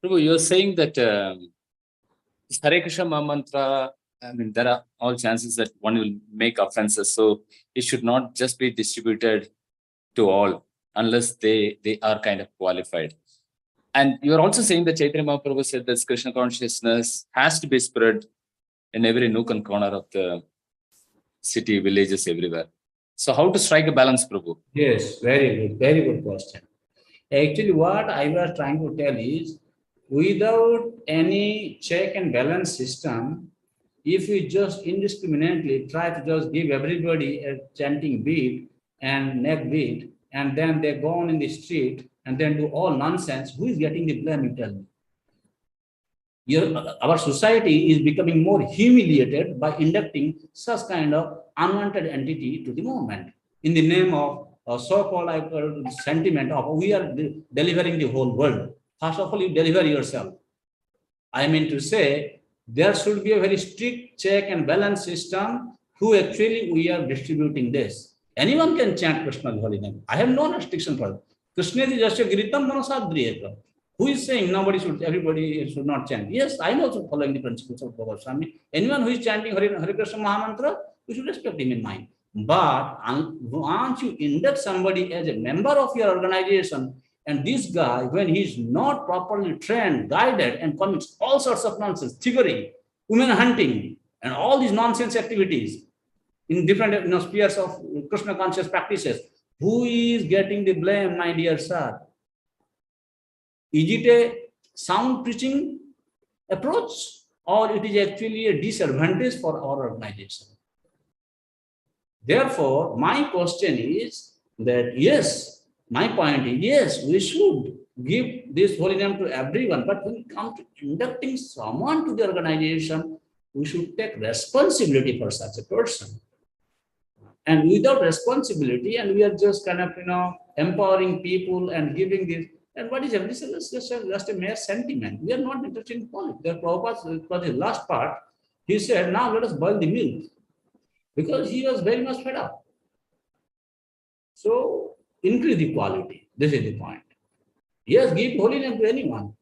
you're saying that Hare Krishna Mahamantra, I mean, there are all chances that one will make offenses. So it should not just be distributed to all unless they are kind of qualified. And you're also saying that Chaitanya Mahaprabhu said that Krishna consciousness has to be spread in every nook and corner of the city, villages, everywhere. So how to strike a balance, Prabhu? Yes, very good question. Actually, what I was trying to tell is, without any check and balance system, if we just indiscriminately try to just give everybody a chanting beat and neck beat, and then they go on in the street and then do all nonsense, who is getting the blame, you tell me? Our society is becoming more humiliated by inducting such kind of unwanted entity to the movement in the name of so-called sentiment of we are delivering the whole world. First of all, you deliver yourself. I mean to say, there should be a very strict check and balance system who actually we are distributing this. Anyone can chant Krishna's holy name. I have no restriction for it. Krishna is just a Giritam Manasadriyaka. Who is saying everybody should not chant? Yes, I am also following the principles of Baba Swami. Anyone who is chanting Hare Krishna Mahamantra, we should respect him in mind. But once you induct somebody as a member of your organization, and this guy, when he's not properly trained, guided, and commits all sorts of nonsense, thievery, women hunting, and all these nonsense activities in different spheres of Krishna conscious practices, who is getting the blame, my dear sir? Is it a sound preaching approach, or it is actually a disadvantage for our organization? Therefore, my question is that yes, my point is yes, we should give this holy name to everyone, but when it comes to inducting someone to the organization, we should take responsibility for such a person. And without responsibility, and we are just kind of empowering people and giving this. And what is this? Is just a mere sentiment. We are not interested in politics. The Prabhupada, for the last part, he said, now let us boil the milk. Because he was very much fed up. So increase the quality. This is the point. Yes, give holy name to anyone.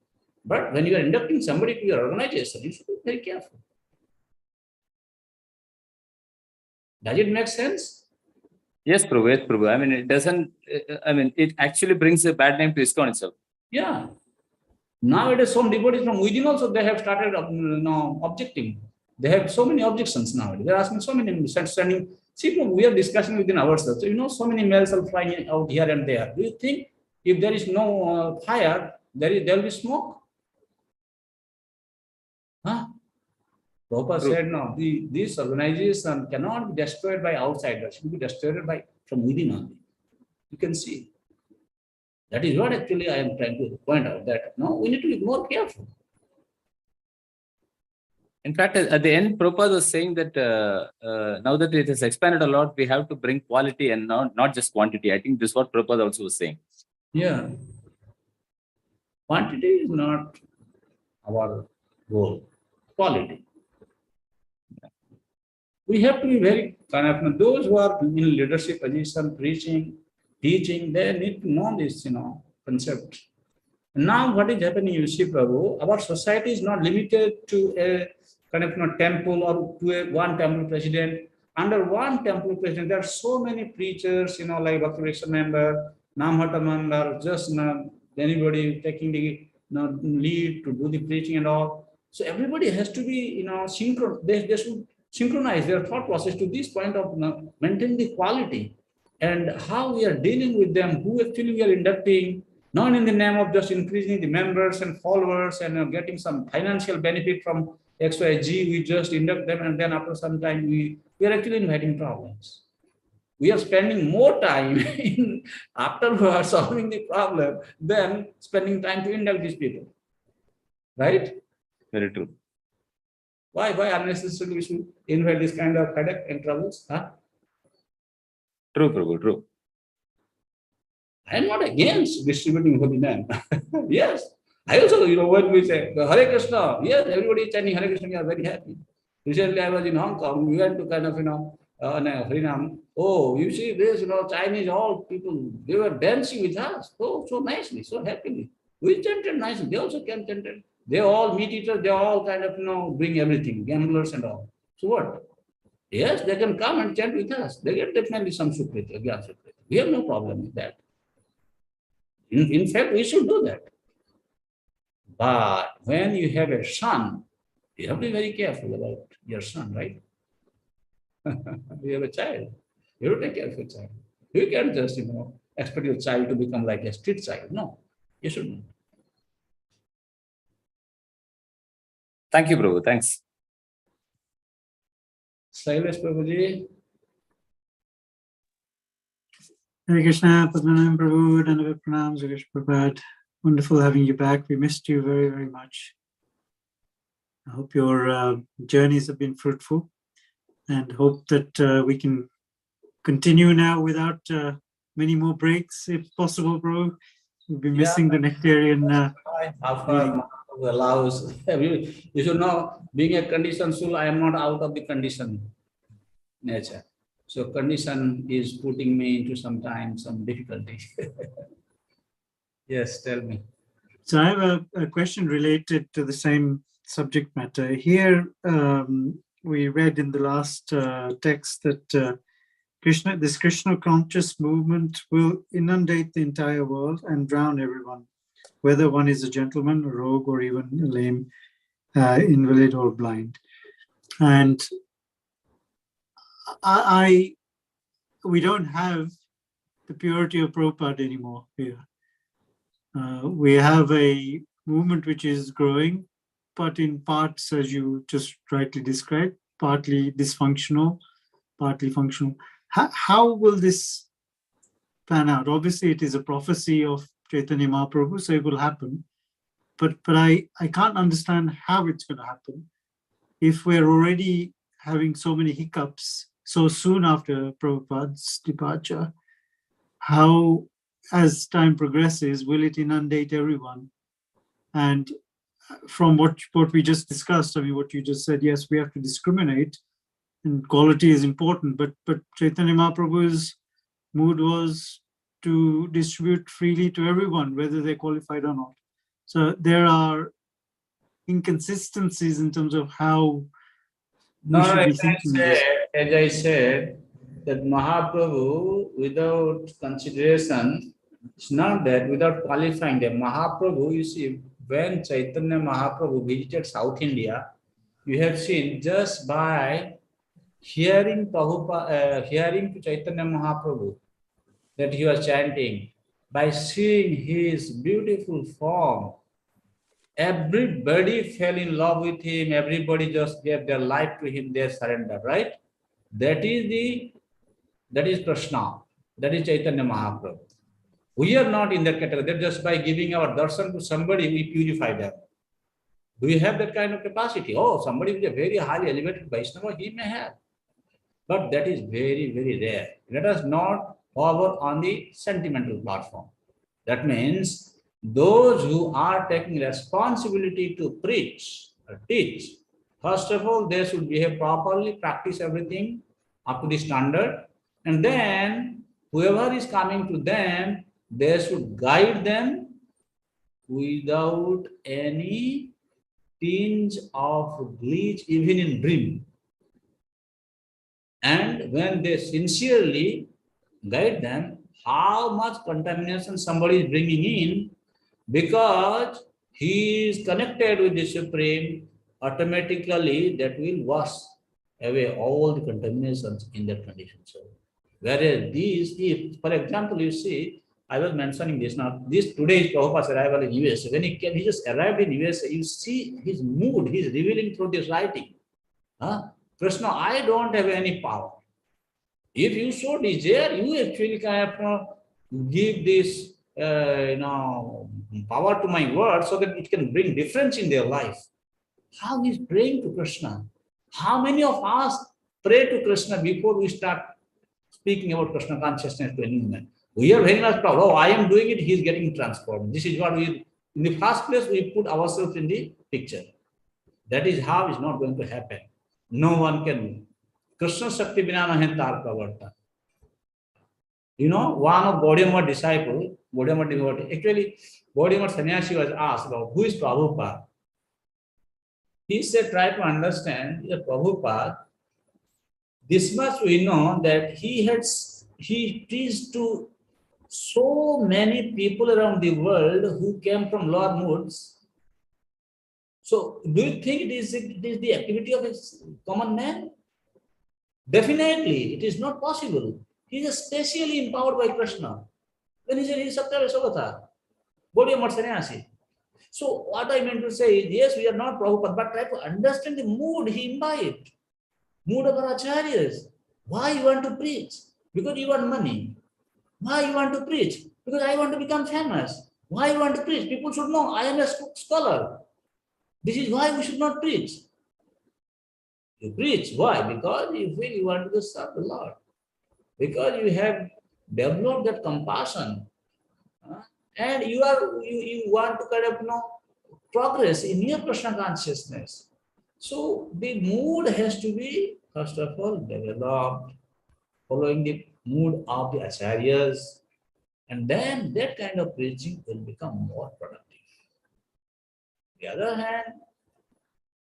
But when you are inducting somebody to your organization, you should be very careful. Does it make sense? Yes, Prabhu. Yes, Prabhu. I mean, it doesn't. I mean, it actually brings a bad name to ISKCON itself. Yeah. Nowadays, some devotees from within also they have started, objecting. They have so many objections nowadays. They're asking so many, sending. See, we are discussing within ourselves. So, so many mails are flying out here and there. Do you think if there is no fire, there will be smoke? Huh? Prabhupada said, no, this organization cannot be destroyed by outsiders. It should be destroyed from within only. You can see. That is what actually I am trying to point out, that no, we need to be more careful. In fact, at the end, Prabhupada was saying that now that it has expanded a lot, we have to bring quality and not just quantity. I think this is what Prabhupada also was saying. Yeah. Quantity is not our goal. Quality. We have to be very kind of, those who are in leadership position, preaching, teaching, they need to know this, concept. Now, what is happening, you see, Prabhu, our society is not limited to a kind of temple or to one temple president. Under one temple president, there are so many preachers, like Bhakti member, Namhata member, just anybody taking the lead to do the preaching and all. So everybody has to be, they should synchronize their thought process to this point of maintaining the quality and how we are dealing with them, who actually we are inducting, not in the name of just increasing the members and followers and getting some financial benefit from XYG, we just induct them and then after some time we are actually inviting problems. We are spending more time in afterwards solving the problem than spending time to induct these people. Right? Very true. Why unnecessarily we should invite this kind of headache and troubles? Huh? True, Prabhu, true. I am not against distributing holy name. Yes. I also, when we say Hare Krishna, yes, everybody is chanting Hare Krishna, we are very happy. Recently, I was in Hong Kong, we went to kind of, Harinam. Oh, you see this, Chinese, all people, they were dancing with us. Oh, so nicely, so happily. We chanted nicely. They also can chant. They all meet each other, they all kind of, bring everything, gamblers and all. So what? Yes, they can come and chant with us. They get definitely some sukriti, Gyan sukriti. We have no problem with that. In fact, we should do that. But when you have a son, you have to be very careful about your son, right? You have a child. You have to take care of your child. You can't just, expect your child to become like a street child. No, you shouldn't. Thank you, Prabhu. Thanks. Silas Prabhuji. Hare Krishna, Padmanayana Prabhu, Dandavat Pranam, Suresh Prabhat. Wonderful having you back. We missed you very, very much. I hope your journeys have been fruitful and hope that we can continue now without many more breaks, if possible, Prabhu. We've been missing the nectarian. How far allows, you should know, being a conditioned soul, I am not out of the condition nature. So condition is putting me into some difficulty. Yes, tell me. So I have a question related to the same subject matter. Here, we read in the last text that this Krishna conscious movement will inundate the entire world and drown everyone, whether one is a gentleman, a rogue, or even a lame, invalid, or blind. And we don't have the purity of Prabhupada anymore here. We have a movement which is growing, but in parts, as you just rightly described, partly dysfunctional, partly functional. How will this pan out? Obviously, it is a prophecy of Caitanya Mahaprabhu, so it will happen. But I can't understand how it's going to happen if we're already having so many hiccups so soon after Prabhupada's departure. How, as time progresses, will it inundate everyone? And from what we just discussed, I mean, what you just said, yes, we have to discriminate, and quality is important, but Caitanya Mahaprabhu's mood was to distribute freely to everyone, whether they're qualified or not. So there are inconsistencies in terms of how we should be thinking this. As I said, that Mahaprabhu, without consideration, it's not that without qualifying them. Mahaprabhu, you see, when Chaitanya Mahaprabhu visited South India, you have seen just by hearing hearing to Chaitanya Mahaprabhu that he was chanting, by seeing his beautiful form, everybody fell in love with him. Everybody just gave their life to him. They surrendered, right? That is Krishna. That is Chaitanya Mahaprabhu. We are not in that category. That just by giving our darshan to somebody, we purify them. Do we have that kind of capacity? Oh, somebody with a very highly elevated Vaishnava, he may have. But that is very, very rare. Let us not hover on the sentimental platform. That means those who are taking responsibility to preach or teach, first of all, they should behave properly, practice everything up to the standard, and then whoever is coming to them, they should guide them without any tinge of glitch, even in dream. And when they sincerely guide them, how much contamination somebody is bringing in, because he is connected with the Supreme, automatically that will wash away all the contaminations in that condition. So, whereas these, if, for example, you see, I was mentioning this now, this today is Prabhupada's arrival in US. When he came, he just arrived in US, you see his mood, he's revealing through this writing. Huh? Krishna, I don't have any power. If you so desire, you actually kind of give this power to my word so that it can bring difference in their life. How is praying to Krishna? How many of us pray to Krishna before we start speaking about Krishna consciousness to anyone? We are very much proud. Oh, I am doing it, he is getting transformed. This is what we, in the first place, we put ourselves in the picture. That is how it's not going to happen. No one can. Krishna Shakti Vina Nahe Tar Pravarta. You know, one of Gaudiya disciple, Gaudiya devotee, actually, Gaudiya sannyasi was asked about who is Prabhupada. He said, try to understand the Prabhupada. This much we know that he preached to so many people around the world who came from lower moods. So, do you think it is the activity of a common man? Definitely, it is not possible. He is specially empowered by Krishna. When he said he is Satyava Sagatha, Gaudiya sannyasi. So what I meant to say is, yes, we are not Prabhupada, but try to understand the mood he imbibed, mood of our acharyas. Why you want to preach? Because you want money. Why you want to preach? Because I want to become famous. Why you want to preach? People should know I am a scholar. This is why we should not preach. You preach. Why? Because you feel you want to serve the Lord. Because you have developed that compassion. And you want to kind of progress in your Krishna consciousness. So the mood has to be, first of all, developed, following the mood of the acharyas, and then that kind of preaching will become more productive. On the other hand,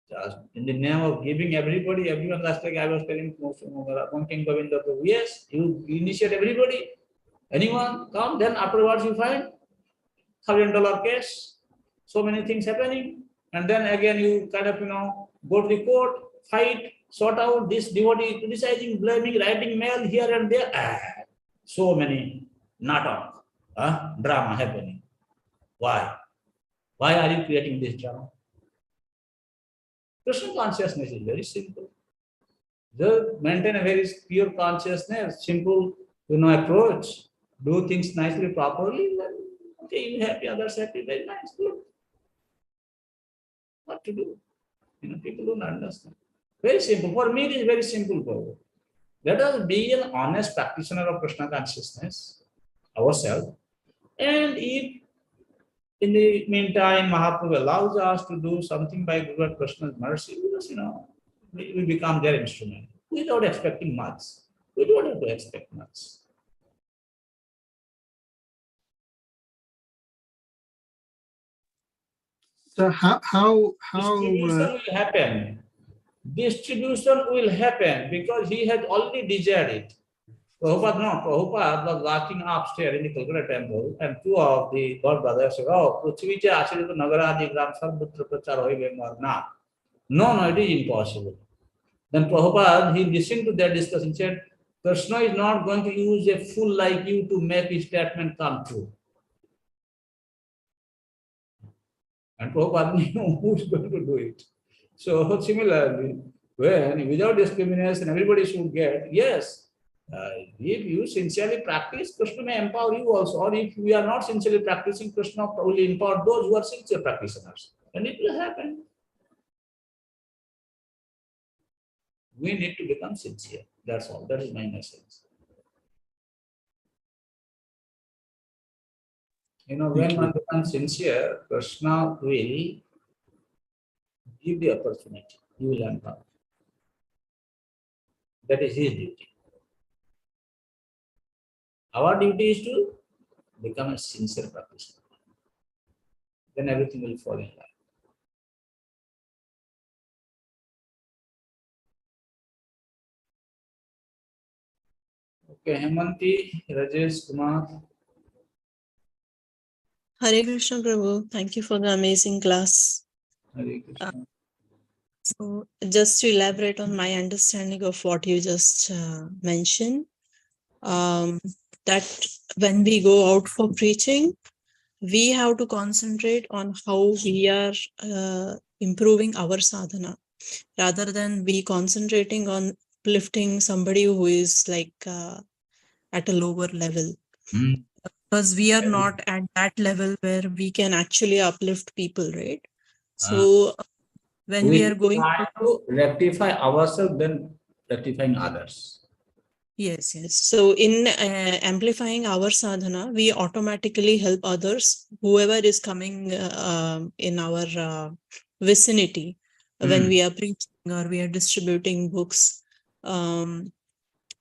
just in the name of giving everybody, everyone, that's like I was telling one King Govinda, yes, you initiate everybody, anyone come, then afterwards you find $1,000 case, so many things happening, and then again you kind of go to the court, fight, sort out this devotee criticizing, blaming, writing mail here and there. So many natak, drama happening. Why? Why are you creating this drama? Krishna consciousness is very simple. Just maintain a very pure consciousness, simple, approach. Do things nicely, properly. Then, okay, you happy, others happy, very nice, good. What to do? People don't understand. Very simple. For me, it is very simple. Prabhu. Let us be an honest practitioner of Krishna consciousness ourselves. And if in the meantime Mahaprabhu allows us to do something by Guru Krishna's mercy, because we become their instrument without expecting much. We don't have to expect much. So how Distribution will happen. Distribution will happen because he had already desired it. Prabhupada was walking upstairs in the Calcutta temple, and two of the god brothers said, "Oh, Prithvi cha achariya to nagaradi gram sarvatra prachar hoibe marna." No, it is impossible. Then Prabhupada, he listened to their discussion, said, Krishna is not going to use a fool like you to make his statement come true. And Prabhupada knew who's going to do it. So similarly, when without discrimination, everybody should get, yes, if you sincerely practice, Krishna may empower you also. Or if we are not sincerely practicing, Krishna will empower those who are sincere practitioners. And it will happen. We need to become sincere. That's all. That is my message. When one becomes sincere, Krishna will give the opportunity. He will empower. That is his duty. Our duty is to become a sincere practitioner. Then everything will fall in line. Okay, Hemanti, Rajesh, Kumar. Hare Krishna Prabhu, thank you for the amazing class. Hare Krishna. So just to elaborate on my understanding of what you just mentioned, that when we go out for preaching, we have to concentrate on how we are improving our sadhana, rather than we concentrating on uplifting somebody who is like at a lower level. Mm. Because we are not at that level where we can actually uplift people, right? Uh, So when we we are going try to rectify ourselves, then rectifying others. Yes, yes. So in amplifying our sadhana, we automatically help others, whoever is coming in our vicinity, when we are preaching or we are distributing books.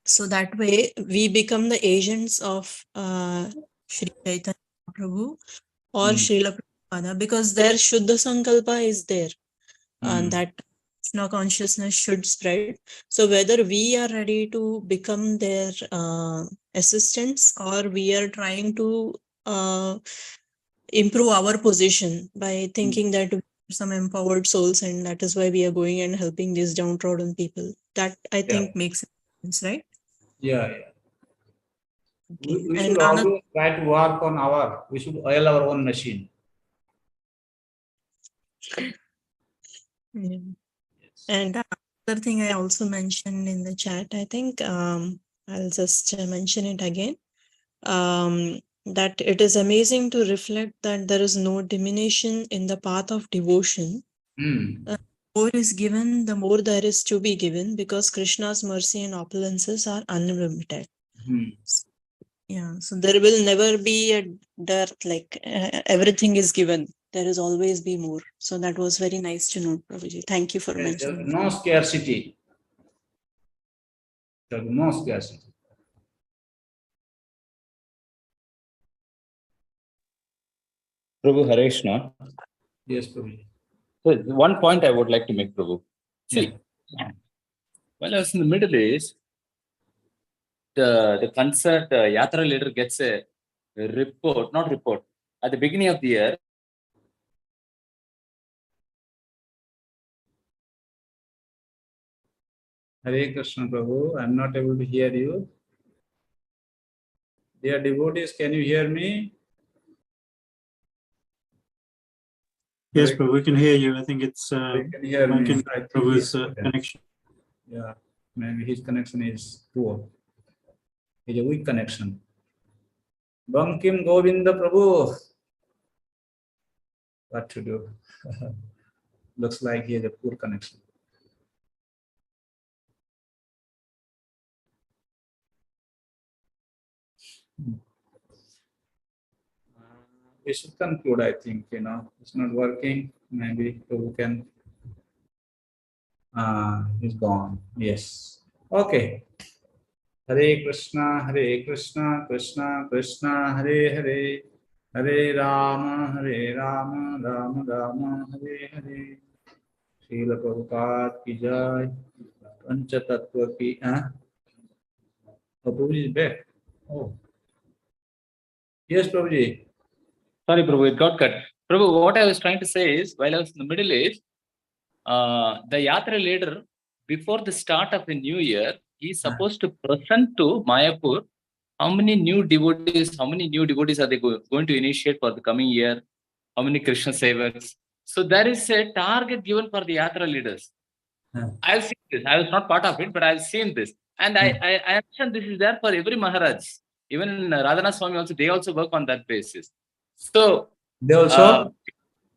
So that way we become the agents of Sri Chaitanya Prabhu or Srila Prabhupada, because their Shuddha Sankalpa is there. That Krishna consciousness should spread. So whether we are ready to become their assistants, or we are trying to improve our position by thinking that we are some empowered souls, and that is why we are going and helping these downtrodden people. That I think Yeah. makes sense, right? Yeah, yeah. Okay. We should And another, always try to work on we should oil our own machine. yeah. Yes. And another thing I also mentioned in the chat, I think I'll just mention it again. That it is amazing to reflect that there is no diminution in the path of devotion. More is given, the more there is to be given, because Krishna's mercy and opulences are unlimited. Yeah, so there will never be a dearth, like everything is given. There is always be more. So that was very nice to know, Prabhuji. Thank you for There's mentioning. no scarcity. There's no scarcity. Prabhu Hareshna. Yes, Prabhu. So one point I would like to make, Prabhu. See, Yeah. while I was in the Middle East, the concert Yatra leader gets a report, not report, at the beginning of the year. Hare Krishna, Prabhu. I'm not able to hear you. Dear devotees, can you hear me? Yes, Hare- but we can hear you. I think it's They can hear Mike me. and I think Prabhu's yes. connection. Yeah, maybe his connection is poor. It's a weak connection. Bankim Govinda Prabhu. What to do? Looks like he has a poor connection. We should conclude, I think, it's not working. Maybe Prabhu can. He's gone. Yes. Okay. Hare Krishna, Krishna Krishna, Hare Hare, Hare Rama, Rama Rama, Hare Hare. Srila Prabhupada ki jai. Pancha Tattva ki. Oh, Prabhuji is back. Oh. Yes, Prabhuji. Sorry, Prabhu, it got cut. Prabhu, what I was trying to say is, while I was in the Middle East, the Yatra leader, before the start of the new year, he is supposed to present to Mayapur how many new devotees are they going to initiate for the coming year, how many Krishna Sevaks. So there is a target given for the Yatra leaders. I've seen this. I was not part of it, but I've seen this. And I understand this is there for every Maharaj. Even in Radhanath Swami also, they also work on that basis. So They also?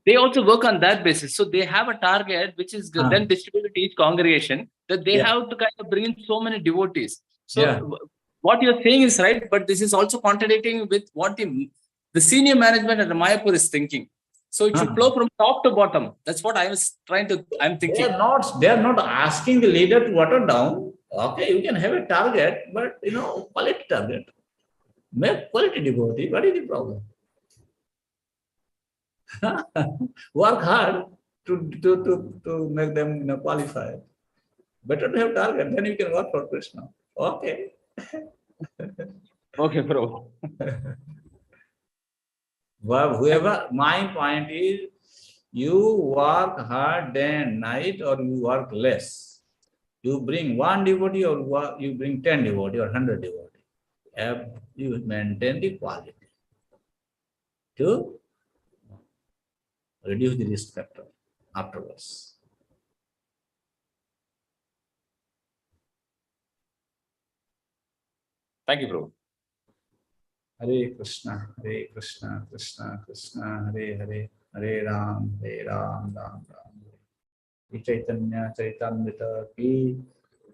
they also work on that basis. So they have a target which is then distributed to each congregation, that they have to kind of bring in so many devotees. So what you're saying is right, but this is also contradicting with what the senior management at Mayapur is thinking. So it should flow from top to bottom. That's what I'm thinking. They are not asking the leader to water down. Okay, you can have a target, but quality target. Make quality devotee. What is the problem? Work hard to make them qualified. Better to have target, then you can work for Krishna. Okay. Okay, bro. Well, my point is, You work hard day and night, or you work less. You bring one devotee, or you bring 10 devotee or 100 devotee. You maintain the quality to reduce the risk factor afterwards. Thank you, Prabhu. Hare Krishna, Krishna Krishna, Hare Hare, Hare Ram, Ram Ram. Hare. Caitanya Caritamrta ki,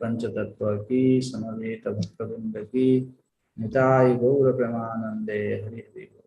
Panchatattva ki, Samaveta Bhaktavinda ki, Nitai Gaura Premanande, Hare Hare.